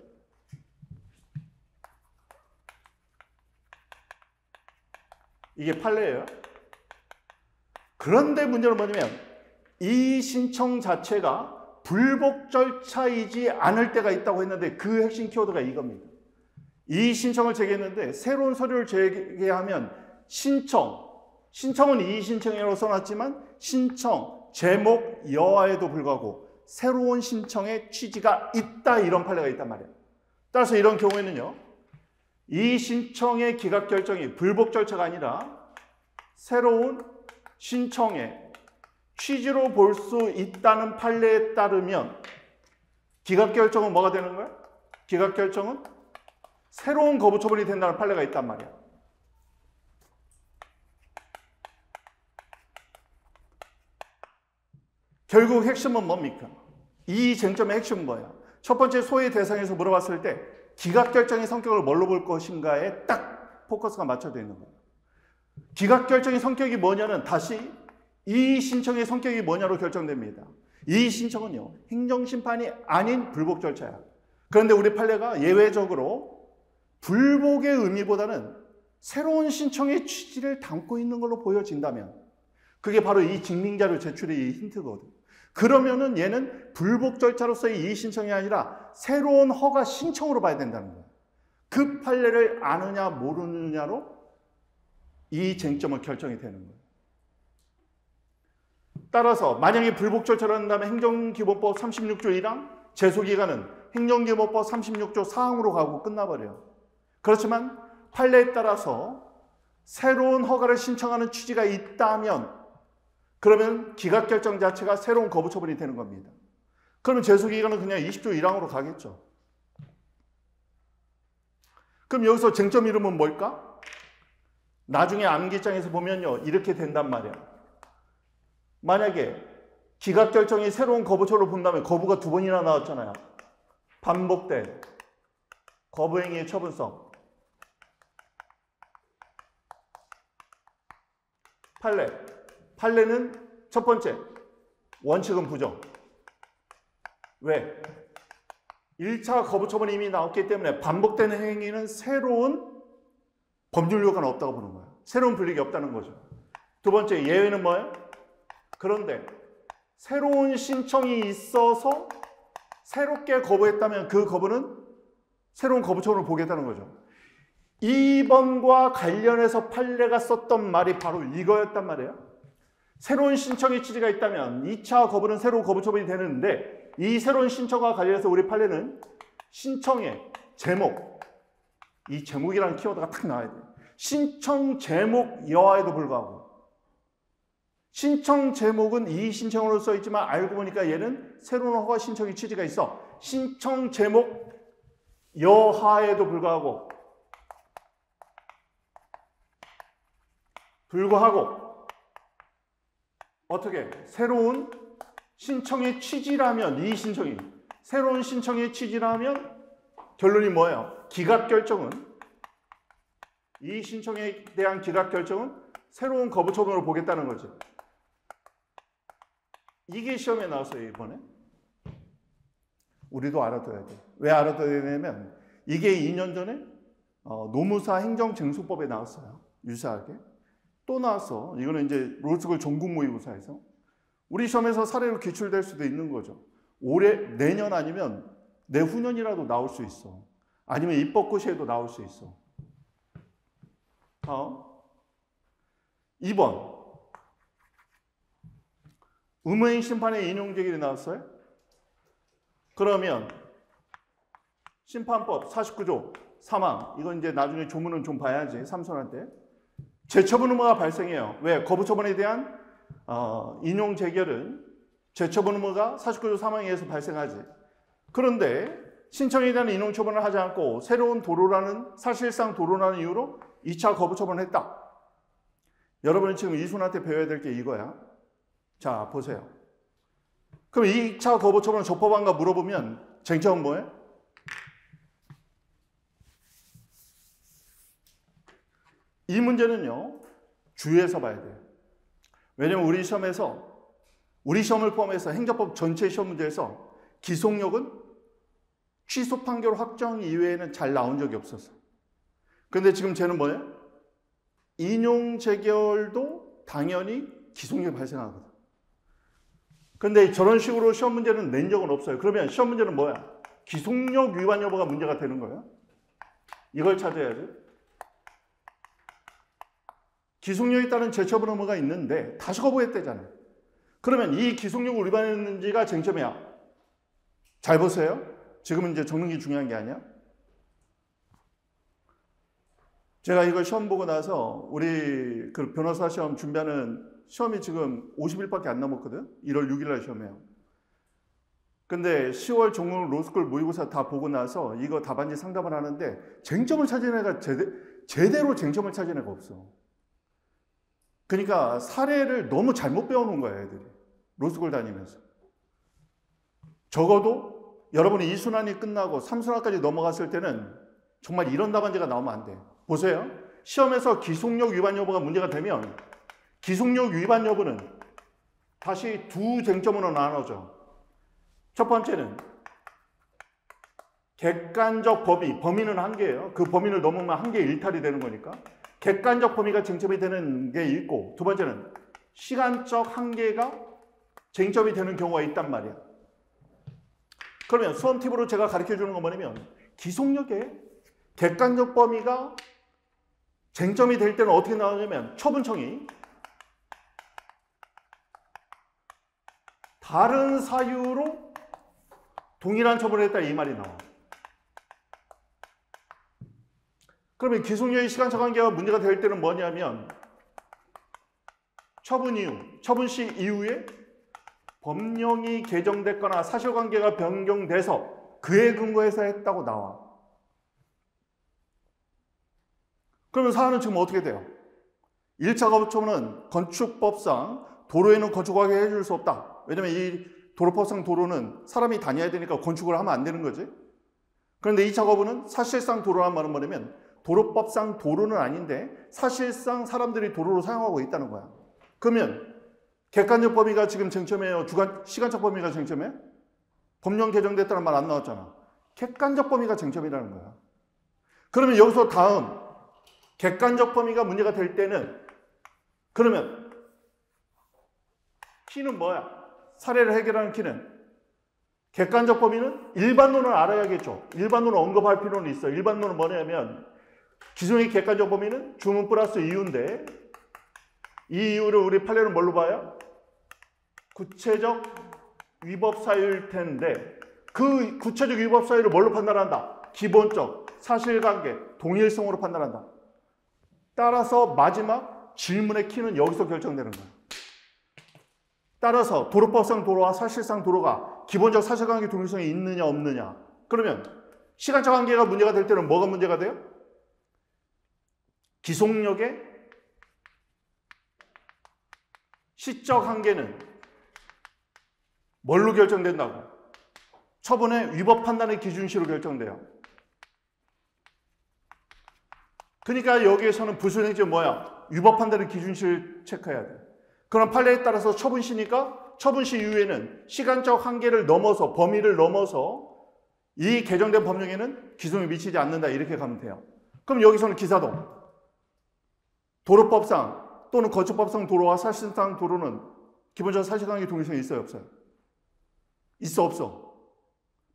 [SPEAKER 1] 이게 판례예요. 그런데 문제는 뭐냐면 이 신청 자체가 불복 절차이지 않을 때가 있다고 했는데 그 핵심 키워드가 이겁니다. 이 신청을 제기했는데 새로운 서류를 제기하면 신청은 이의신청이라고 써놨지만 신청, 제목, 여하에도 불구하고 새로운 신청의 취지가 있다, 이런 판례가 있단 말이에요. 따라서 이런 경우에는요, 이 신청의 기각 결정이 불복 절차가 아니라 새로운 신청의 취지로 볼 수 있다는 판례에 따르면 기각 결정은 뭐가 되는 거야? 기각 결정은 새로운 거부 처분이 된다는 판례가 있단 말이야. 결국 핵심은 뭡니까? 이 쟁점의 핵심은 뭐야? 첫 번째 소의 대상에서 물어봤을 때 기각 결정의 성격을 뭘로 볼 것인가에 딱 포커스가 맞춰져 있는 거예요. 기각 결정의 성격이 뭐냐는 다시 이 신청의 성격이 뭐냐로 결정됩니다. 이 신청은요, 행정심판이 아닌 불복 절차야. 그런데 우리 판례가 예외적으로 불복의 의미보다는 새로운 신청의 취지를 담고 있는 걸로 보여진다면 그게 바로 이 증빙자료 제출의 이 힌트거든. 그러면은 얘는 불복 절차로서의 이의 신청이 아니라 새로운 허가 신청으로 봐야 된다는 거야. 그 판례를 아느냐 모르느냐로 이 쟁점은 결정이 되는 거예요. 따라서 만약에 불복 절차를 한다면 행정기본법 36조 1항, 제소기간은 행정기본법 36조 4항으로 가고 끝나버려요. 그렇지만 판례에 따라서 새로운 허가를 신청하는 취지가 있다면 그러면 기각 결정 자체가 새로운 거부 처분이 되는 겁니다. 그러면 제소기간은 그냥 20조 1항으로 가겠죠. 그럼 여기서 쟁점 이름은 뭘까? 나중에 암기장에서 보면요, 이렇게 된단 말이야. 만약에 기각 결정이 새로운 거부 처분을 본다면 거부가 2번이나 나왔잖아요. 반복된 거부행위의 처분성. 판례는 첫 번째, 원칙은 부정. 왜? 1차 거부 처분이 이미 나왔기 때문에 반복되는 행위는 새로운 법률 요건은 없다고 보는 거야. 새로운 불이익이 없다는 거죠. 두 번째, 예외는 뭐예요? 그런데 새로운 신청이 있어서 새롭게 거부했다면 그 거부는 새로운 거부 처분을 보겠다는 거죠. 2번과 관련해서 판례가 썼던 말이 바로 이거였단 말이에요. 새로운 신청의 취지가 있다면 2차 거부는 새로운 거부 처분이 되는데 이 새로운 신청과 관련해서 우리 판례는 신청의 제목, 이 제목이라는 키워드가 딱 나와야 돼요. 신청 제목 여하에도 불구하고 신청 제목은 이 신청으로 써있지만 알고 보니까 얘는 새로운 허가 신청의 취지가 있어. 신청 제목 여하에도 불구하고 어떻게? 새로운 신청의 취지라면 이 신청이 새로운 신청의 취지라면 결론이 뭐예요? 기각 결정은 이 신청에 대한 기각 결정은 새로운 거부 처분으로 보겠다는 거죠. 이게 시험에 나왔어요, 이번에. 우리도 알아둬야 돼. 왜 알아둬야 되냐면 이게 2년 전에 노무사 행정쟁수법에 나왔어요. 유사하게. 또 나왔어. 이거는 이제 로스쿨 전국모의고사에서. 우리 시험에서 사례로 기출될 수도 있는 거죠. 내년 아니면 내후년이라도 나올 수 있어. 아니면 입법고시에도 나올 수 있어. 2번. 의무행 심판의 인용 제기를 나왔어요? 그러면 심판법 49조 3항, 이건 이제 나중에 조문은 좀 봐야지, 삼손한테. 재처분 의무가 발생해요. 왜? 거부 처분에 대한 인용 재결은 재처분 의무가 49조 3항에 의해서 발생하지. 그런데 신청에 대한 인용 처분을 하지 않고 새로운 사실상 도로라는 이유로 2차 거부 처분을 했다. 여러분은 지금 이순한테 배워야 될 게 이거야. 자, 보세요. 그럼 2차 거부 처분은 적법한가 물어보면 쟁점은 뭐예요? 이 문제는요, 주의해서 봐야 돼요. 왜냐면 우리 시험을 포함해서 행정법 전체 시험 문제에서 기속력은 취소 판결 확정 이외에는 잘 나온 적이 없었어. 근데 지금 쟤는 뭐예요? 인용 재결도 당연히 기속력이 발생하거든. 근데 저런 식으로 시험 문제는 낸 적은 없어요. 그러면 시험 문제는 뭐야? 기속력 위반 여부가 문제가 되는 거예요. 이걸 찾아야죠. 기속력에 따른 재처분 의무가 있는데 다시 거부했대잖아요. 그러면 이 기속력을 위반했는지가 쟁점이야. 잘 보세요. 지금은 이제 적는 게 중요한 게 아니야. 제가 이걸 시험 보고 나서 우리 그 변호사 시험 준비하는 시험이 지금 50일밖에 안 남았거든. 1월 6일 날 시험이에요. 근데 10월 종로 로스쿨 모의고사 다 보고 나서 이거 답안지 상담을 하는데 쟁점을 찾은 애가 제대로 쟁점을 찾은 애가 없어. 그러니까 사례를 너무 잘못 배워놓은 거야, 애들이. 로스쿨 다니면서. 적어도 여러분이 2순환이 끝나고 3순환까지 넘어갔을 때는 정말 이런 답안지가 나오면 안 돼. 보세요. 시험에서 기속력 위반 여부가 문제가 되면 기속력 위반 여부는 다시 두 쟁점으로 나눠져. 첫 번째는 객관적 범위는 한계예요. 그 범위를 넘으면 한계 일탈이 되는 거니까. 객관적 범위가 쟁점이 되는 게 있고, 두 번째는 시간적 한계가 쟁점이 되는 경우가 있단 말이야. 그러면 수험 팁으로 제가 가르쳐 주는 건 뭐냐면 기속력의 객관적 범위가 쟁점이 될 때는 어떻게 나오냐면 처분청이 다른 사유로 동일한 처분을 했다 이 말이 나와. 그러면 기속력의 시간적 한계가 문제가 될 때는 뭐냐면 처분 시 이후에 법령이 개정됐거나 사실관계가 변경돼서 그에 근거해서 했다고 나와. 그러면 사안은 지금 어떻게 돼요? 1차 거부처분은 건축법상 도로에는 건축하게 해줄 수 없다. 왜냐면 이 도로법상 도로는 사람이 다녀야 되니까 건축을 하면 안 되는 거지. 그런데 2차 거부는 사실상 도로란 말은 뭐냐면 도로법상 도로는 아닌데 사실상 사람들이 도로로 사용하고 있다는 거야. 그러면 객관적 범위가 지금 쟁점이에요? 시간적 범위가 쟁점이에요? 법령 개정됐다는 말 안 나왔잖아. 객관적 범위가 쟁점이라는 거야. 그러면 여기서 다음 객관적 범위가 문제가 될 때는 그러면 키는 뭐야? 사례를 해결하는 키는 객관적 범위는 일반론을 알아야겠죠. 일반론을 언급할 필요는 있어. 일반론은 뭐냐면 기존의 객관적 범위는 주문 플러스 이유인데 이 이유를 우리 판례는 뭘로 봐요? 구체적 위법 사유일 텐데 그 구체적 위법 사유를 뭘로 판단한다? 기본적, 사실관계, 동일성으로 판단한다. 따라서 마지막 질문의 키는 여기서 결정되는 거야. 따라서 도로법상 도로와 사실상 도로가 기본적 사실관계 동일성이 있느냐 없느냐. 그러면 시간적 한계가 문제가 될 때는 뭐가 문제가 돼요? 기속력의 시적 한계는 뭘로 결정된다고? 처분의 위법 판단의 기준시로 결정돼요. 그러니까 여기에서는 부수행정이 뭐야? 위법 판단의 기준시를 체크해야 돼. 그럼 판례에 따라서 처분시니까 처분시 이후에는 시간적 한계를 넘어서 범위를 넘어서 이 개정된 법령에는 기속이 미치지 않는다 이렇게 가면 돼요. 그럼 여기서는 기사동 도로법상 또는 건축법상 도로와 사실상 도로는 기본적으로 사실관계 동일성이 있어요 없어요? 있어 없어?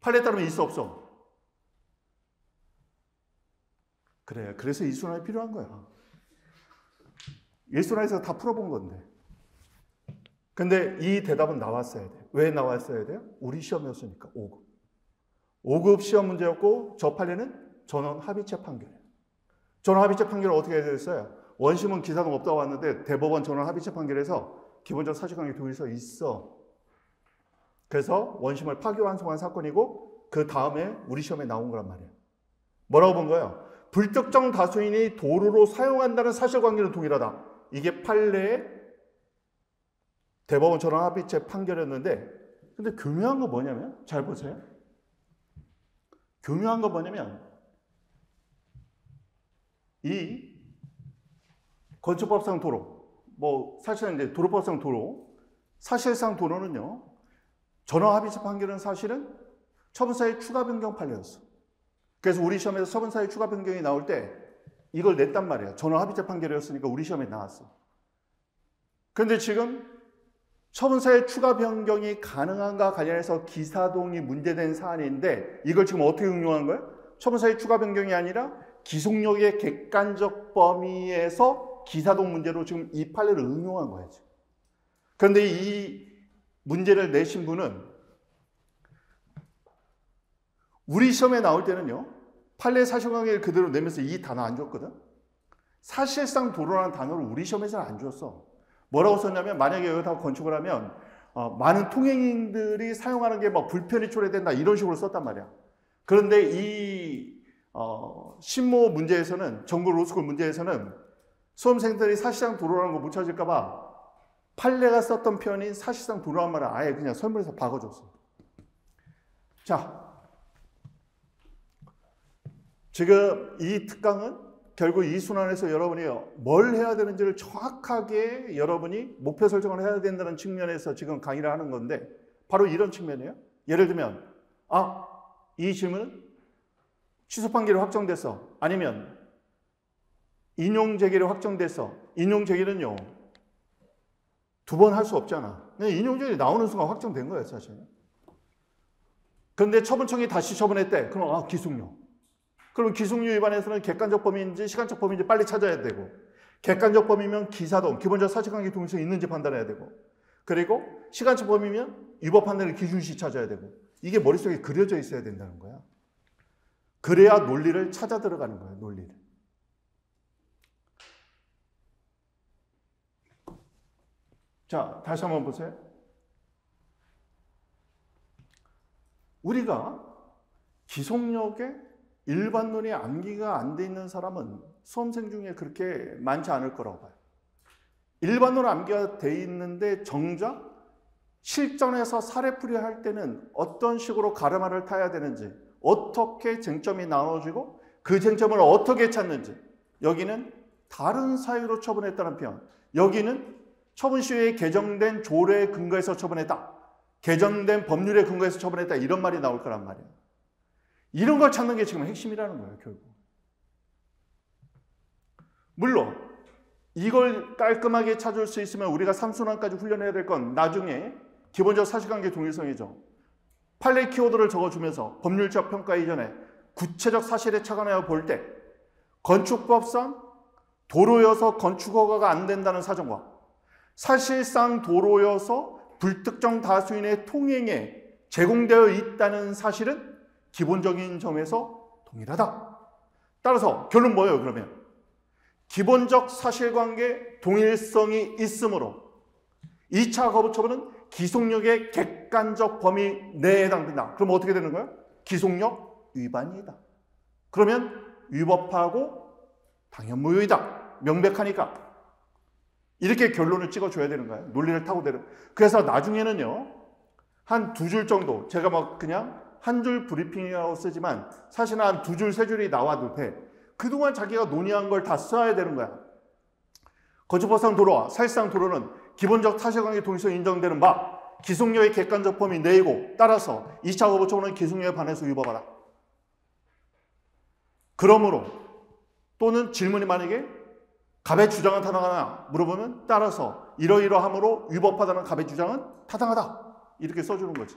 [SPEAKER 1] 판례에 따르면 있어 없어? 그래, 그래서 이순환이 필요한 거야. 일순환에서 다 풀어본 건데. 근데 이 대답은 나왔어야 돼. 왜 나왔어야 돼요? 우리 시험이었으니까 5급. 5급 시험 문제였고 저 판례는 전원 합의체 판결이에요. 전원 합의체 판결은 어떻게 됐어요? 원심은 기사동 없다고 왔는데 대법원 전원 합의체 판결에서 기본적 사실관계 동일성 있어. 그래서 원심을 파기환송한 사건이고 그 다음에 우리 시험에 나온 거란 말이에요. 뭐라고 본 거예요? 불특정 다수인이 도로로 사용한다는 사실관계는 동일하다. 이게 판례의 대법원 전원 합의체 판결이었는데 근데 교묘한 거 뭐냐면 잘 보세요. 교묘한 거 뭐냐면 이 건축법상 도로 뭐 사실은 이제 도로법상 도로 사실상 도로는요 전원 합의체 판결은 사실은 처분사의 추가 변경 판례였어. 그래서 우리 시험에서 처분사의 추가 변경이 나올 때 이걸 냈단 말이야. 전원합의체 판결이었으니까 우리 시험에 나왔어. 그런데 지금 처분사의 추가 변경이 가능한가 관련해서 기사동이 문제된 사안인데 이걸 지금 어떻게 응용한 거예요? 처분사의 추가 변경이 아니라 기속력의 객관적 범위에서 기사동 문제로 지금 이 판례를 응용한 거예요. 지금. 그런데 이 문제를 내신 분은 우리 시험에 나올 때는요, 판례 사실관계를 그대로 내면서 이 단어 안 줬거든. 사실상 도로라는 단어를 우리 시험에서는 안 줬어. 뭐라고 썼냐면, 만약에 여기다 건축을 하면 많은 통행인들이 사용하는 게 막 불편이 초래된다 이런 식으로 썼단 말이야. 그런데 이 신모 문제에서는, 전국 로스쿨 문제에서는 수험생들이 사실상 도로라는 거 못 찾을까 봐 판례가 썼던 표현인 사실상 도로란 말을 아예 그냥 설문에서 바꿔줬어. 자, 지금 이 특강은 결국 이 순환에서 여러분이 뭘 해야 되는지를 정확하게 여러분이 목표 설정을 해야 된다는 측면에서 지금 강의를 하는 건데 바로 이런 측면이에요. 예를 들면 이 질문은 취소 판결이 확정됐어. 아니면 인용 재개를 확정됐어. 인용 재개는요, 두 번 할 수 없잖아. 인용 재개가 나오는 순간 확정된 거예요, 사실. 그런데 처분청이 다시 처분했대. 그럼 기속력. 그럼 기속력 위반에서는 객관적 범위인지 시간적 범위인지 빨리 찾아야 되고, 객관적 범위면 기사동, 기본적 사실관계 동일성이 있는지 판단해야 되고, 그리고 시간적 범위면 위법 판단의 기준시 찾아야 되고, 이게 머릿속에 그려져 있어야 된다는 거야. 그래야 논리를 찾아 들어가는 거야, 논리를. 자, 다시 한번 보세요. 우리가 기속력에 일반론이 암기가 안 돼 있는 사람은 수험생 중에 그렇게 많지 않을 거라고 봐요. 일반론 암기가 돼 있는데 정작 실전에서 사례풀이 할 때는 어떤 식으로 가르마를 타야 되는지, 어떻게 쟁점이 나눠지고 그 쟁점을 어떻게 찾는지, 여기는 다른 사유로 처분했다는 표현, 여기는 처분시효에 개정된 조례에 근거해서 처분했다, 개정된 법률에 근거해서 처분했다, 이런 말이 나올 거란 말이에요. 이런 걸 찾는 게 지금 핵심이라는 거예요, 결국. 물론 이걸 깔끔하게 찾을 수 있으면 우리가 3순환까지 훈련해야 될 건 나중에 기본적 사실관계 동일성이죠. 판례 키워드를 적어주면서 법률적 평가 이전에 구체적 사실에 착안하여 볼 때 건축법상 도로여서 건축 허가가 안 된다는 사정과 사실상 도로여서 불특정 다수인의 통행에 제공되어 있다는 사실은 기본적인 점에서 동일하다. 따라서 결론 뭐예요, 그러면? 기본적 사실관계 동일성이 있으므로 2차 거부처분은 기속력의 객관적 범위 내에 해당된다. 그럼 어떻게 되는 거예요? 기속력 위반이다. 그러면 위법하고 당연무효이다. 명백하니까. 이렇게 결론을 찍어줘야 되는 거예요. 논리를 타고 되는. 그래서 나중에는요, 한 2줄 정도, 제가 막 그냥 한 줄 브리핑이라고 쓰지만 사실은 한 2줄, 3줄이 나와도 돼. 그동안 자기가 논의한 걸 다 써야 되는 거야. 건축법상 도로와 사실상 도로는 기본적 사실관계 동일성이 인정되는 바 기속력의 객관적 범위 내이고, 따라서 2차 거부처분은 기속력에 반해서 위법하다. 그러므로 또는 질문이 만약에 갑의 주장은 타당하나 물어보면 따라서 이러이러함으로 위법하다는 갑의 주장은 타당하다. 이렇게 써주는 거지.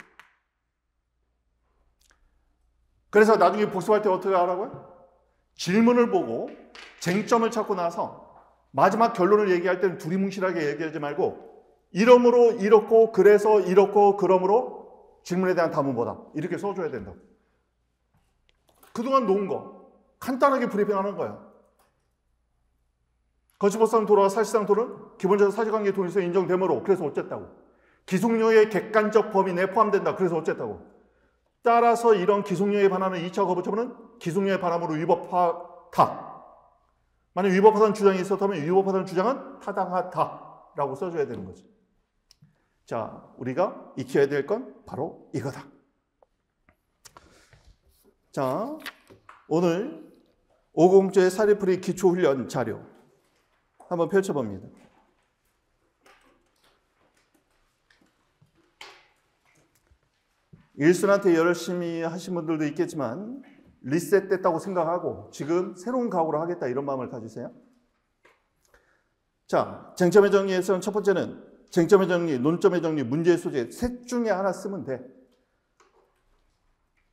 [SPEAKER 1] 그래서 나중에 복습할 때 어떻게 하라고요? 질문을 보고 쟁점을 찾고 나서 마지막 결론을 얘기할 때는 두리뭉실하게 얘기하지 말고 이러므로 이렇고 그래서 이렇고 그러므로 질문에 대한 답은 뭐다. 이렇게 써줘야 된다. 그동안 놓은 거 간단하게 브리핑하는 거야. 건축법상 도로와 사실상 도로는 기본적인 사실관계 동일성이 인정되므로 그래서 어쨌다고. 기속력의 객관적 범위 내에 포함된다. 그래서 어쨌다고. 따라서 이런 기속력에 반하는 2차 거부처분은 기속력에 반함으로 위법하다. 만약 위법하다는 주장이 있었다면 위법하다는 주장은 타당하다라고 써줘야 되는 거지. 자, 우리가 익혀야 될 건 바로 이거다. 자, 오늘 5공조의 사례풀이 기초훈련 자료 한번 펼쳐봅니다. 일순한테 열심히 하신 분들도 있겠지만 리셋됐다고 생각하고 지금 새로운 각오를 하겠다 이런 마음을 가지세요. 자, 쟁점의 정리에서는 첫 번째는 쟁점의 정리, 논점의 정리, 문제의 소재 셋 중에 하나 쓰면 돼.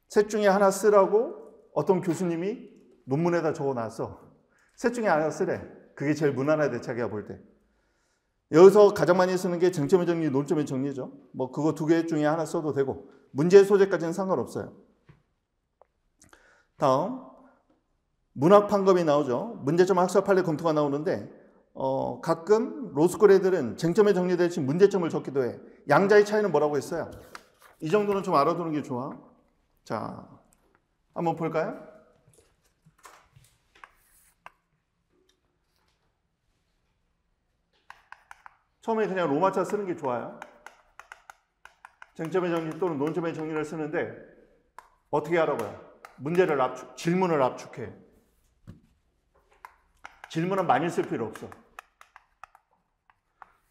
[SPEAKER 1] 셋 중에 하나 쓰라고 어떤 교수님이 논문에다 적어놨어. 셋 중에 하나 쓰래. 그게 제일 무난하대 자기가 볼 때. 여기서 가장 많이 쓰는 게 쟁점의 정리, 논점의 정리죠. 뭐 그거 두 개 중에 하나 써도 되고 문제의 소재까지는 상관없어요. 다음 문학 판검이 나오죠. 문제점 학습 판례 검토가 나오는데 가끔 로스쿨 애들은 쟁점의 정리 대신 문제점을 적기도 해. 양자의 차이는 뭐라고 했어요? 이 정도는 좀 알아두는 게 좋아. 자, 한번 볼까요? 처음에 그냥 로마자 쓰는 게 좋아요. 쟁점의 정리 또는 논점의 정리를 쓰는데 어떻게 하라고요? 문제를 질문을 압축해. 질문은 많이 쓸 필요 없어.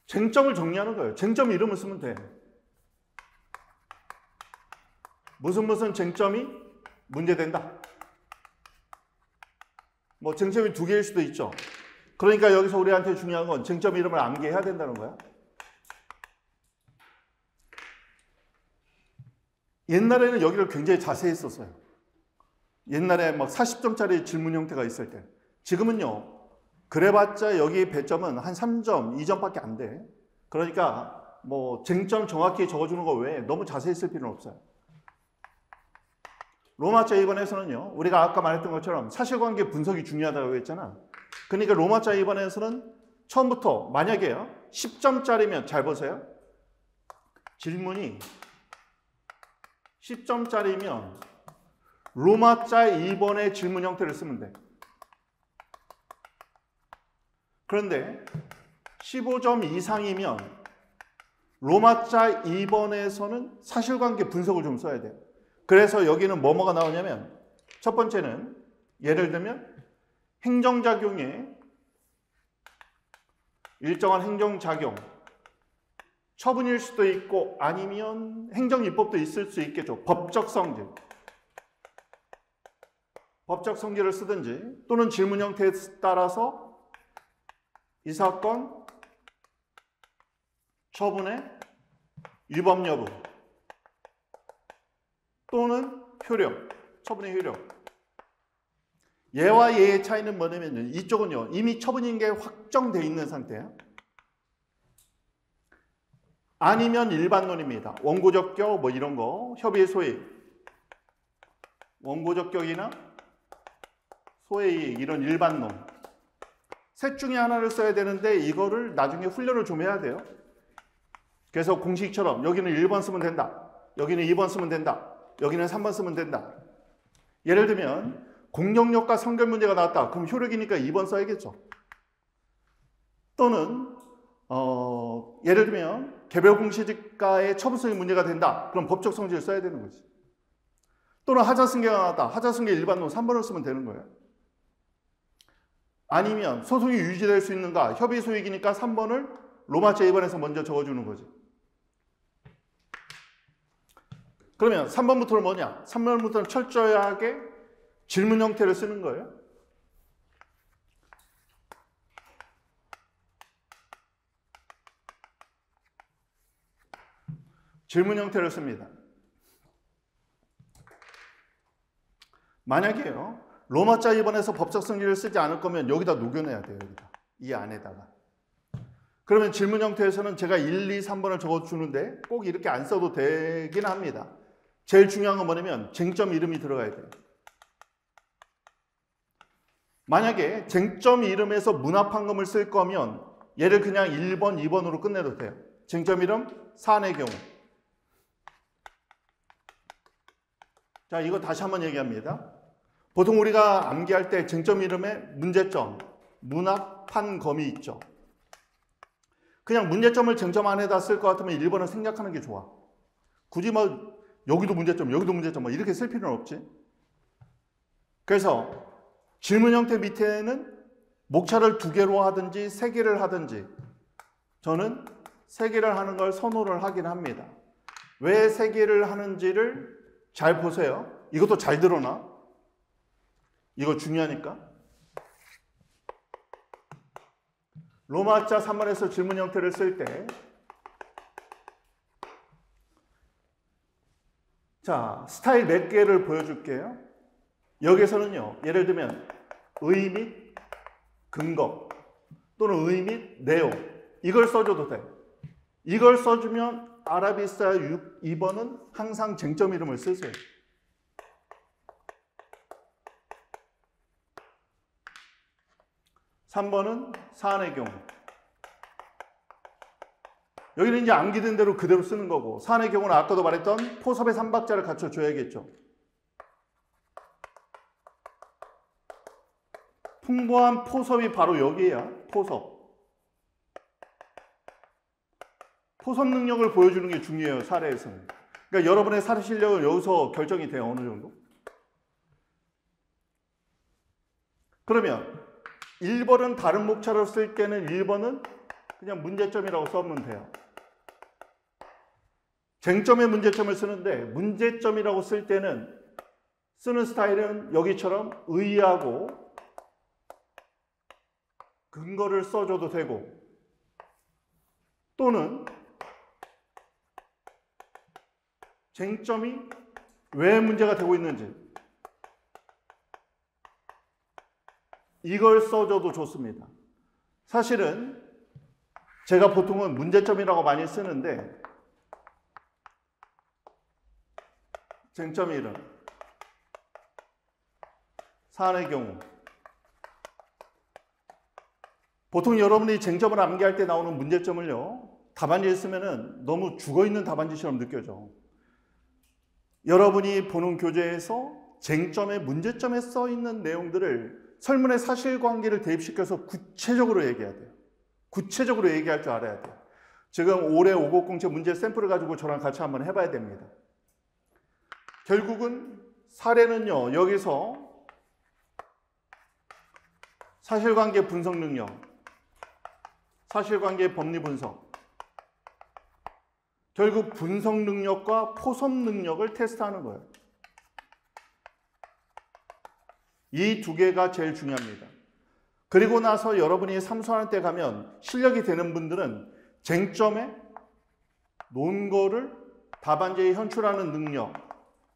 [SPEAKER 1] 쟁점을 정리하는 거예요. 쟁점 이름을 쓰면 돼. 무슨 쟁점이 문제된다. 뭐 쟁점이 두 개일 수도 있죠. 그러니까 여기서 우리한테 중요한 건 쟁점 이름을 암기해야 된다는 거야. 옛날에는 여기를 굉장히 자세히 썼어요. 옛날에 막 40점짜리 질문 형태가 있을 때. 지금은요. 그래봤자 여기 배점은 한 3점, 2점밖에 안 돼. 그러니까 뭐 쟁점 정확히 적어주는 거 외에 너무 자세히 쓸 필요는 없어요. 로마자 2번에서는요. 우리가 아까 말했던 것처럼 사실관계 분석이 중요하다고 했잖아. 그러니까 로마자 2번에서는 처음부터 만약에요. 10점짜리면 잘 보세요. 질문이 10점짜리면 로마자 2번의 질문 형태를 쓰면 돼. 그런데 15점 이상이면 로마자 2번에서는 사실관계 분석을 좀 써야 돼요. 그래서 여기는 뭐가 나오냐면 첫 번째는 예를 들면 행정작용에 일정한 행정작용 처분일 수도 있고 아니면 행정입법도 있을 수 있겠죠. 법적 성질. 법적 성질을 쓰든지 또는 질문 형태에 따라서 이 사건 처분의 위법 여부 또는 효력, 처분의 효력. 얘와 얘의 차이는 뭐냐면 이쪽은요 이미 처분인 게 확정돼 있는 상태예요. 아니면 일반론입니다. 원고적격 뭐 이런 거, 협의 소위 원고적격이나 소위 이런 일반론. 셋 중에 하나를 써야 되는데 이거를 나중에 훈련을 좀 해야 돼요. 그래서 공식처럼 여기는 1번 쓰면 된다. 여기는 2번 쓰면 된다. 여기는 3번 쓰면 된다. 예를 들면 공정력과 성결 문제가 나왔다. 그럼 효력이니까 2번 써야겠죠. 또는 예를 들면 개별 공시지가의 처분성이 문제가 된다. 그럼 법적 성질을 써야 되는 거지. 또는 하자승계가 나왔다. 하자승계 일반론 3번을 쓰면 되는 거예요. 아니면 소송이 유지될 수 있는가? 협의 소익이니까 3번을 로마자 2번에서 먼저 적어주는 거지. 그러면 3번부터는 뭐냐? 3번부터는 철저하게 질문 형태를 쓰는 거예요. 질문 형태를 씁니다. 만약에요. 로마자 2번에서 법적 성질을 쓰지 않을 거면 여기다 녹여내야 돼요. 여기다. 이 안에다가. 그러면 질문 형태에서는 제가 1, 2, 3번을 적어주는데 꼭 이렇게 안 써도 되긴 합니다. 제일 중요한 건 뭐냐면 쟁점 이름이 들어가야 돼요. 만약에 쟁점 이름에서 문화판검을 쓸 거면 얘를 그냥 1번, 2번으로 끝내도 돼요. 쟁점 이름 사안의 경우. 자, 이거 다시 한번 얘기합니다. 보통 우리가 암기할 때 쟁점 이름에 문제점, 문학판검이 있죠. 그냥 문제점을 쟁점 안에다 쓸 것 같으면 1번을 생략하는 게 좋아. 굳이 뭐 여기도 문제점, 여기도 문제점 뭐 이렇게 쓸 필요는 없지. 그래서 질문 형태 밑에는 목차를 2개로 하든지 3개를 하든지 저는 3개를 하는 걸 선호를 하긴 합니다. 왜 3개를 하는지를 잘 보세요. 이것도 잘 드러나. 이거 중요하니까. 로마자 3번에서 질문 형태를 쓸 때, 자, 스타일 몇 개를 보여줄게요. 여기서는요, 예를 들면 의 및 근거 또는 의 및 내용, 이걸 써줘도 돼. 이걸 써주면 아라비스타 2번은 항상 쟁점 이름을 쓰세요. (3번은) 사안의 경우. 여기는 이제 암기된 대로 그대로 쓰는 거고, 사안의 경우는 아까도 말했던 포섭의 3박자를 갖춰줘야겠죠. 풍부한 포섭이 바로 여기에요. 포섭. 포섭 능력을 보여주는 게 중요해요. 사례에서는. 그러니까 여러분의 사례 실력은 여기서 결정이 돼요. 어느 정도. 그러면 1번은 다른 목차로 쓸 때는 1번은 그냥 문제점이라고 써면 돼요. 쟁점의 문제점을 쓰는데 문제점이라고 쓸 때는 쓰는 스타일은 여기처럼 의의하고 근거를 써줘도 되고, 또는 쟁점이 왜 문제가 되고 있는지 이걸 써줘도 좋습니다. 사실은 제가 보통은 문제점이라고 많이 쓰는데 쟁점 이름, 사안의 경우, 보통 여러분이 쟁점을 암기할 때 나오는 문제점을요, 답안지에 쓰면은 너무 죽어있는 답안지처럼 느껴져. 여러분이 보는 교재에서 쟁점에 문제점에 써있는 내용들을 설문의 사실관계를 대입시켜서 구체적으로 얘기해야 돼요. 구체적으로 얘기할 줄 알아야 돼요. 지금 올해 5급 공채 문제 샘플을 가지고 저랑 같이 한번 해봐야 됩니다. 결국은 사례는요, 여기서 사실관계 분석 능력, 사실관계 법리 분석, 결국 분석 능력과 포섭 능력을 테스트하는 거예요. 이 두 개가 제일 중요합니다. 그리고 나서 여러분이 삼수하는 때 가면 실력이 되는 분들은 쟁점에 논거를 답안지에 현출하는 능력,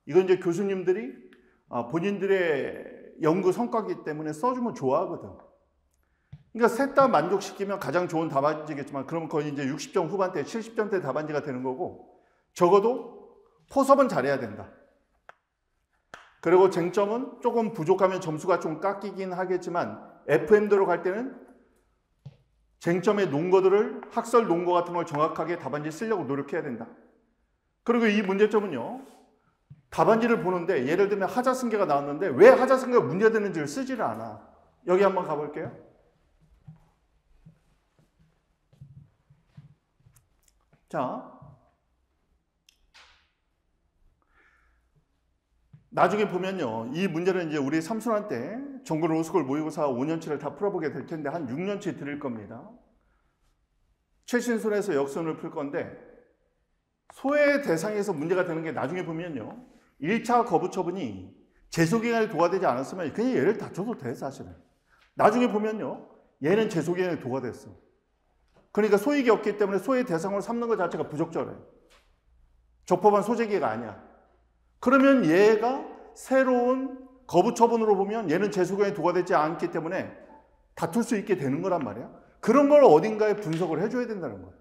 [SPEAKER 1] 이건 이제 교수님들이 본인들의 연구 성과이기 때문에 써주면 좋아하거든. 그러니까 셋 다 만족시키면 가장 좋은 답안지겠지만, 그러면 거의 이제 60점 후반대, 70점대 답안지가 되는 거고, 적어도 포섭은 잘해야 된다. 그리고 쟁점은 조금 부족하면 점수가 좀 깎이긴 하겠지만, FM대로 갈 때는 쟁점의 논거들을, 학설 논거 같은 걸 정확하게 답안지에 쓰려고 노력해야 된다. 그리고 이 문제점은요, 답안지를 보는데 예를 들면 하자승계가 나왔는데 왜 하자승계가 문제되는지를 쓰지를 않아. 여기 한번 가볼게요. 자, 나중에 보면요, 이 문제는 이제 우리 삼순환 때 전국 로스쿨 모의고사 5년치를 다 풀어보게 될 텐데 한 6년치 드릴 겁니다. 최신순에서 역순을 풀 건데, 소외 대상에서 문제가 되는 게 나중에 보면요, 1차 거부 처분이 재소기간에 도과되지 않았으면 그냥 얘를 다 줘도 돼. 사실은 나중에 보면요, 얘는 재소기간에 도과됐어. 그러니까 소익이 없기 때문에 소외 대상으로 삼는 것 자체가 부적절해. 적법한 소재기가 아니야. 그러면 얘가 새로운 거부 처분으로 보면 얘는 재소기간에 도과되지 않기 때문에 다툴 수 있게 되는 거란 말이야. 그런 걸 어딘가에 분석을 해줘야 된다는 거야.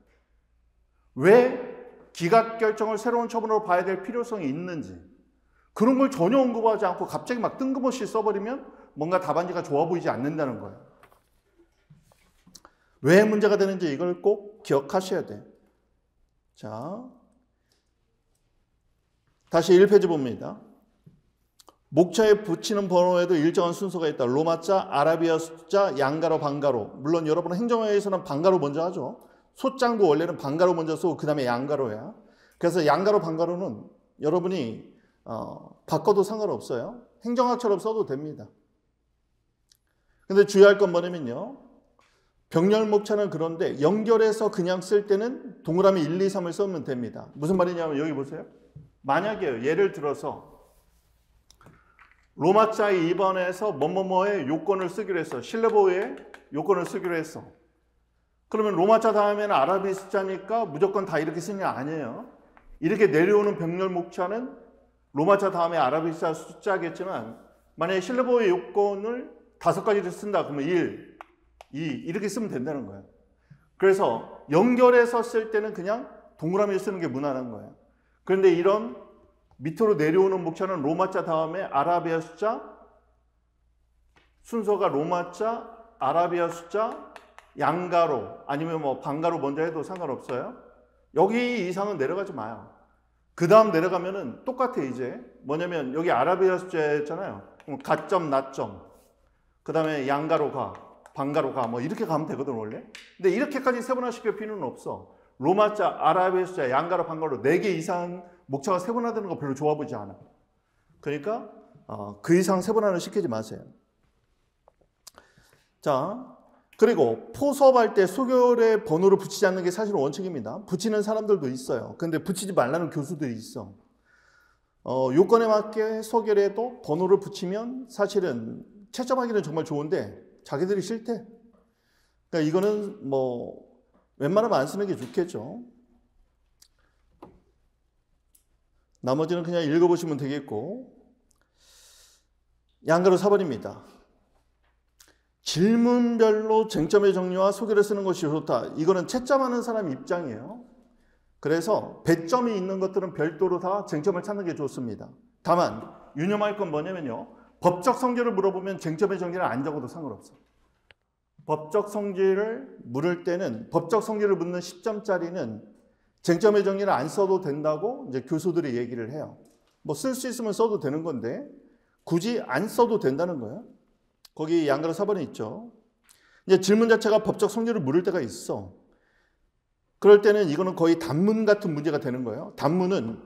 [SPEAKER 1] 왜 기각 결정을 새로운 처분으로 봐야 될 필요성이 있는지, 그런 걸 전혀 언급하지 않고 갑자기 막 뜬금없이 써버리면 뭔가 답안지가 좋아 보이지 않는다는 거예요. 왜 문제가 되는지 이걸 꼭 기억하셔야 돼. 자, 다시 1페이지 봅니다. 목차에 붙이는 번호에도 일정한 순서가 있다. 로마자, 아라비아 숫자, 양가로, 방가로. 물론 여러분은 행정학에서는 방가로 먼저 하죠. 소짱구 원래는 방가로 먼저 쓰고 그 다음에 양가로야. 그래서 양가로, 방가로는 여러분이 바꿔도 상관없어요. 행정학처럼 써도 됩니다. 근데 주의할 건 뭐냐면요, 병렬목차는 그런데 연결해서 그냥 쓸 때는 동그라미 1, 2, 3을 쓰면 됩니다. 무슨 말이냐면 여기 보세요. 만약에 예를 들어서 로마자 2번에서 뭐뭐뭐의 요건을 쓰기로 했어. 실레보의 요건을 쓰기로 했어. 그러면 로마자 다음에는 아라비 숫자니까 무조건 다 이렇게 쓰냐? 아니에요. 이렇게 내려오는 병렬 목차는 로마자 다음에 아라비 숫자겠지만 만약에 실레보의 요건을 5가지를 쓴다 그러면 1, 2 이렇게 쓰면 된다는 거예요. 그래서 연결해서 쓸 때는 그냥 동그라미 쓰는 게 무난한 거예요. 그런데 이런 밑으로 내려오는 목차는 로마자 다음에 아라비아 숫자, 순서가 로마자, 아라비아 숫자, 양가로 아니면 뭐 반가로 먼저 해도 상관없어요. 여기 이상은 내려가지 마요. 그 다음 내려가면은 똑같아. 이제 뭐냐면 여기 아라비아 숫자였잖아요. 가점, 나점, 그 다음에 양가로 가, 반가로 가, 뭐 이렇게 가면 되거든 원래. 근데 이렇게까지 세분화시킬 필요는 없어. 로마자, 아라비아 숫자, 양가로, 반가로 4개 이상 목차가 세분화되는 거 별로 좋아 보이지 않아. 그러니까 그 이상 세분화는 시키지 마세요. 자, 그리고 포섭할 때 소결의 번호를 붙이지 않는 게 사실은 원칙입니다. 붙이는 사람들도 있어요. 근데 붙이지 말라는 교수들이 있어. 요건에 맞게 소결에도 번호를 붙이면 사실은 채점하기는 정말 좋은데 자기들이 싫대. 그러니까 이거는 뭐 웬만하면 안 쓰는 게 좋겠죠. 나머지는 그냥 읽어보시면 되겠고. 양가로 4번입니다. 질문별로 쟁점의 정리와 소개를 쓰는 것이 좋다. 이거는 채점하는 사람 입장이에요. 그래서 배점이 있는 것들은 별도로 다 쟁점을 찾는 게 좋습니다. 다만 유념할 건 뭐냐면요. 법적 성질을 물어보면 쟁점의 정리를 안 적어도 상관없어. 법적 성질을 물을 때는 법적 성질을 묻는 10점짜리는 쟁점의 정리를 안 써도 된다고 이제 교수들이 얘기를 해요. 뭐 쓸 수 있으면 써도 되는 건데 굳이 안 써도 된다는 거예요. 거기 양가로 4번에 있죠. 이제 질문 자체가 법적 성질을 물을 때가 있어. 그럴 때는 이거는 거의 단문 같은 문제가 되는 거예요. 단문은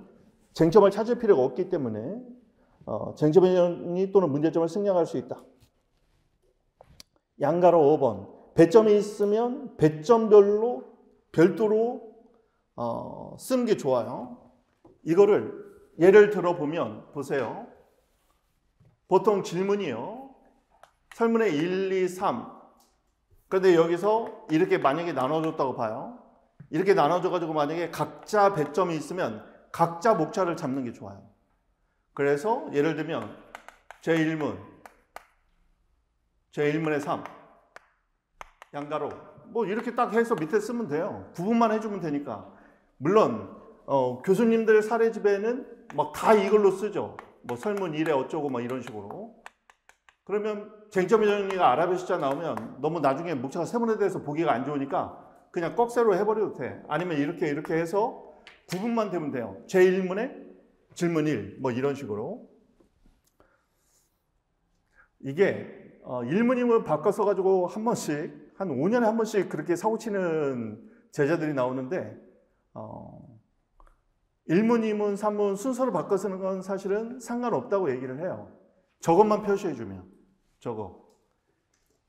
[SPEAKER 1] 쟁점을 찾을 필요가 없기 때문에 쟁점의 정리 또는 문제점을 생략할 수 있다. 양가로 5번. 배점이 있으면 배점별로 별도로 쓰는 게 좋아요. 이거를 예를 들어보면 보세요. 보통 질문이요. 설문에 1, 2, 3. 그런데 여기서 이렇게 만약에 나눠줬다고 봐요. 이렇게 나눠줘가지고 만약에 각자 배점이 있으면 각자 목차를 잡는 게 좋아요. 그래서 예를 들면 제1문에 3. 양가로. 뭐 이렇게 딱 해서 밑에 쓰면 돼요. 구분만 해주면 되니까. 물론 교수님들 사례집에는 막 다 이걸로 쓰죠. 뭐 설문 1에 어쩌고 막 이런 식으로. 그러면 쟁점의 정리가 아라비아 숫자 나오면 너무 나중에 목차가 세분화돼서 보기가 안 좋으니까 그냥 꺽쇠로 해버려도 돼. 아니면 이렇게 해서 구분만 되면 돼요. 제1문에 질문 1, 뭐 이런 식으로. 이게 1문임을 바꿔서 가지고 한 번씩, 한 5년에 한 번씩 그렇게 사고치는 제자들이 나오는데 1문, 2문, 3문 순서를 바꿔 쓰는 건 사실은 상관없다고 얘기를 해요. 저것만 표시해주면. 저거.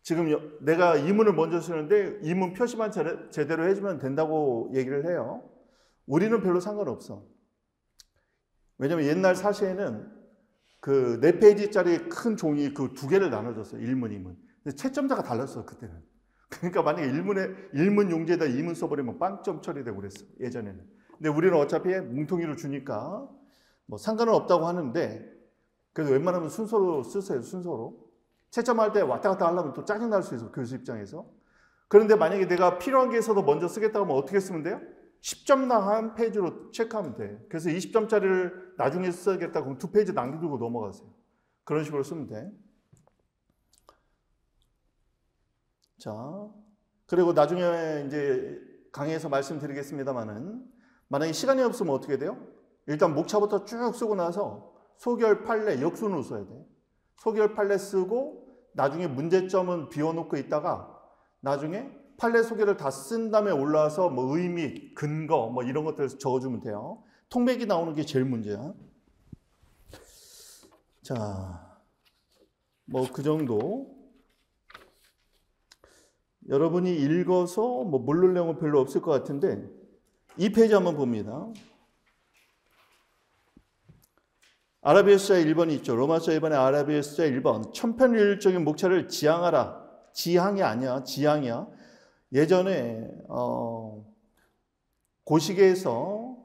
[SPEAKER 1] 지금 내가 2문을 먼저 쓰는데 2문 표시만 제대로 해주면 된다고 얘기를 해요. 우리는 별로 상관없어. 왜냐면 옛날 사시에는 그 4페이지짜리 큰 종이 그 2개를 나눠줬어요. 1문, 2문. 근데 채점자가 달랐어, 그때는. 그러니까 만약에 1문 용지에다 2문 써버리면 빵점 처리되고 그랬어, 예전에는. 근데 우리는 어차피 뭉텅이로 주니까 뭐 상관은 없다고 하는데 그래도 웬만하면 순서로 쓰세요, 순서로. 채점할 때 왔다 갔다 하려면 또 짜증날 수 있어, 교수 입장에서. 그런데 만약에 내가 필요한 게 있어도 먼저 쓰겠다고 하면 어떻게 쓰면 돼요? 10점당 한 페이지로 체크하면 돼. 그래서 20점짜리를 나중에 써야겠다 그럼 2페이지 남겨두고 넘어가세요. 그런 식으로 쓰면 돼. 자, 그리고 나중에 이제 강의에서 말씀드리겠습니다만은 만약에 시간이 없으면 어떻게 돼요? 일단 목차부터 쭉 쓰고 나서 소결, 판례, 역순으로 써야 돼. 소결, 판례 쓰고 나중에 문제점은 비워놓고 있다가 나중에 판례 소개를 다 쓴 다음에 올라와서 뭐 의미, 근거 뭐 이런 것들을 적어주면 돼요. 통백이 나오는 게 제일 문제야. 자, 뭐 그 정도. 여러분이 읽어서 뭐 모를 내용은 별로 없을 것 같은데 이 페이지 한번 봅니다. 아라비아 숫자 1번이 있죠. 로마 숫자 1번에 아라비아 숫자 1번. 천편일률적인 목차를 지향하라. 지향이 아니야. 지향이야. 예전에 고시계에서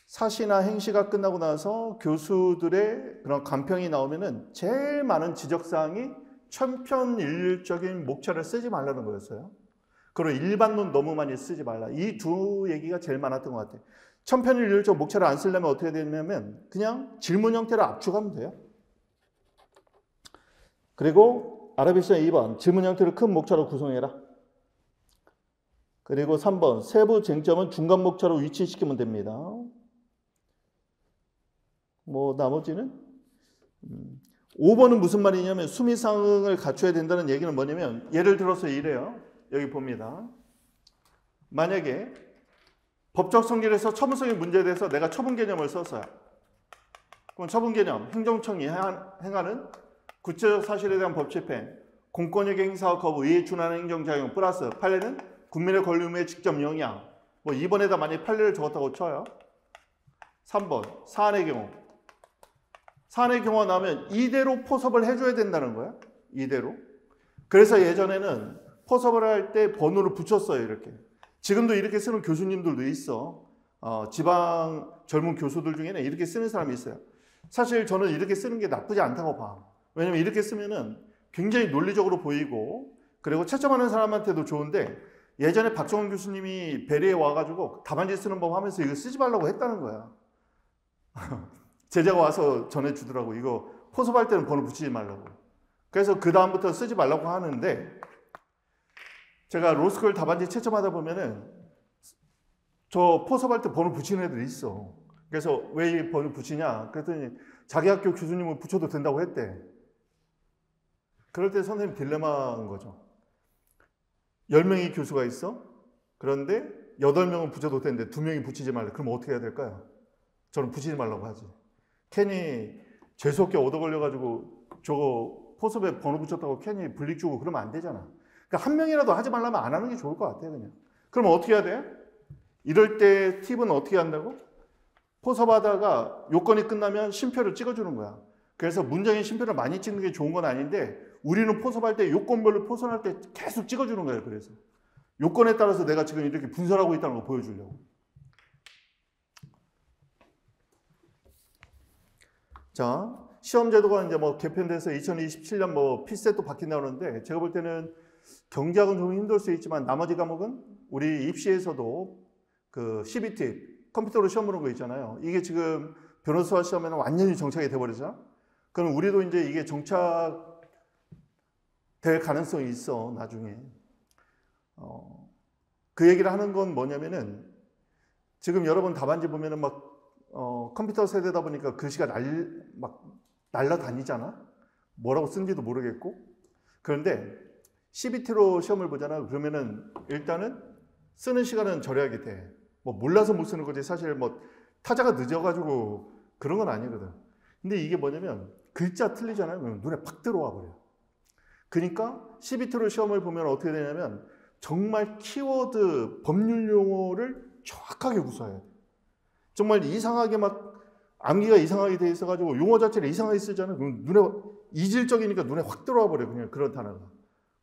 [SPEAKER 1] 사시나 행시가 끝나고 나서 교수들의 그런 간평이 나오면은 제일 많은 지적사항이 천편일률적인 목차를 쓰지 말라는 거였어요. 그리고 일반론 너무 많이 쓰지 말라. 이 두 얘기가 제일 많았던 것 같아요. 천편일률적 목차를 안 쓰려면 어떻게 되냐면 그냥 질문 형태로 압축하면 돼요. 그리고 아라비아 숫자 2번 질문 형태를 큰 목차로 구성해라. 그리고 3번 세부 쟁점은 중간 목차로 위치시키면 됩니다. 뭐 나머지는 5번은 무슨 말이냐면 수미상응을 갖춰야 된다는 얘기는 뭐냐면 예를 들어서 이래요. 여기 봅니다. 만약에 법적 성질에서 처분성의 문제에 대해서 내가 처분 개념을 썼어요. 그럼 처분 개념, 행정청이 행하는 구체적 사실에 대한 법 집행, 공권력 행사 거부, 이에 준하는 행정작용 플러스 판례는 국민의 권리 의무에 직접 영향. 뭐 2번에다 만약에 판례를 적었다고 쳐요. 3번 사안의 경우. 사안의 경우가 나오면 이대로 포섭을 해줘야 된다는 거야. 이대로. 그래서 예전에는 포섭을 할 때 번호를 붙였어요. 이렇게. 지금도 이렇게 쓰는 교수님들도 있어. 지방 젊은 교수들 중에는 이렇게 쓰는 사람이 있어요. 사실 저는 이렇게 쓰는 게 나쁘지 않다고 봐. 왜냐면 이렇게 쓰면은 굉장히 논리적으로 보이고 그리고 채점하는 사람한테도 좋은데 예전에 박정훈 교수님이 베리에 와가지고 답안지 쓰는 법 하면서 이거 쓰지 말라고 했다는 거야. 제자가 와서 전해주더라고. 이거 포섭할 때는 번호 붙이지 말라고. 그래서 그 다음부터 쓰지 말라고 하는데 제가 로스쿨 답안지 채점하다 보면은 저 포섭할 때 번호 붙이는 애들이 있어. 그래서 왜 이 번호 붙이냐? 그랬더니 자기 학교 교수님은 붙여도 된다고 했대. 그럴 때 선생님 딜레마인 거죠. 10명이 교수가 있어. 그런데 8명은 붙여도 되는데 2명이 붙이지 말래. 그럼 어떻게 해야 될까요? 저는 붙이지 말라고 하지. 괜히 재수없게 얻어 걸려가지고 저거 포섭에 번호 붙였다고 괜히 불이익 주고 그러면 안 되잖아. 그러니까 한 명이라도 하지 말라면 안 하는 게 좋을 것 같아요. 그냥. 그럼 어떻게 해야 돼? 이럴 때 팁은 어떻게 한다고? 포섭하다가 요건이 끝나면 심표를 찍어주는 거야. 그래서 문장의 심표를 많이 찍는 게 좋은 건 아닌데 우리는 포섭할 때 요건별로 포섭할 때 계속 찍어주는 거예요. 그래서 요건에 따라서 내가 지금 이렇게 분설하고 있다는 거 보여주려고. 자, 시험 제도가 이제 뭐 개편돼서 2027년 뭐 필셋도 바뀐다고 하는데 제가 볼 때는 경제학은 좀 힘들 수 있지만 나머지 과목은 우리 입시에서도 그 CBT 컴퓨터로 시험 보는 거 있잖아요. 이게 지금 변호사 시험에는 완전히 정착이 돼버리죠. 그럼 우리도 이제 이게 정착될 가능성이 있어 나중에. 그 얘기를 하는 건 뭐냐면은 지금 여러분 답안지 보면은 막 컴퓨터 세대다 보니까 글씨가 막 날라다니잖아. 뭐라고 쓴지도 모르겠고. 그런데 CBT로 시험을 보잖아. 그러면은 일단은 쓰는 시간은 절약이 돼. 뭐 몰라서 못 쓰는 거지. 사실 뭐 타자가 늦어가지고 그런 건 아니거든. 근데 이게 뭐냐면 글자 틀리잖아요. 그러면 눈에 팍 들어와 버려. 그러니까 CBT로 시험을 보면 어떻게 되냐면 정말 키워드, 법률 용어를 정확하게 구사해야 돼. 정말 이상하게 막 암기가 이상하게 돼 있어가지고 용어 자체를 이상하게 쓰잖아요. 그럼 눈에 이질적이니까 눈에 확 들어와 버려. 그냥 그런 단어가.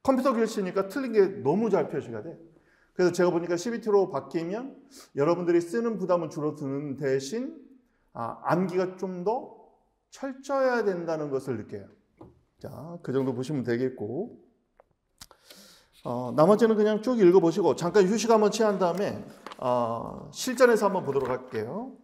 [SPEAKER 1] 컴퓨터 글씨니까 틀린 게 너무 잘 표시가 돼. 그래서 제가 보니까 CBT로 바뀌면 여러분들이 쓰는 부담은 줄어드는 대신 암기가 좀 더 철저해야 된다는 것을 느껴요. 자, 그 정도 보시면 되겠고 나머지는 그냥 쭉 읽어보시고 잠깐 휴식 한번 취한 다음에 실전에서 한번 보도록 할게요.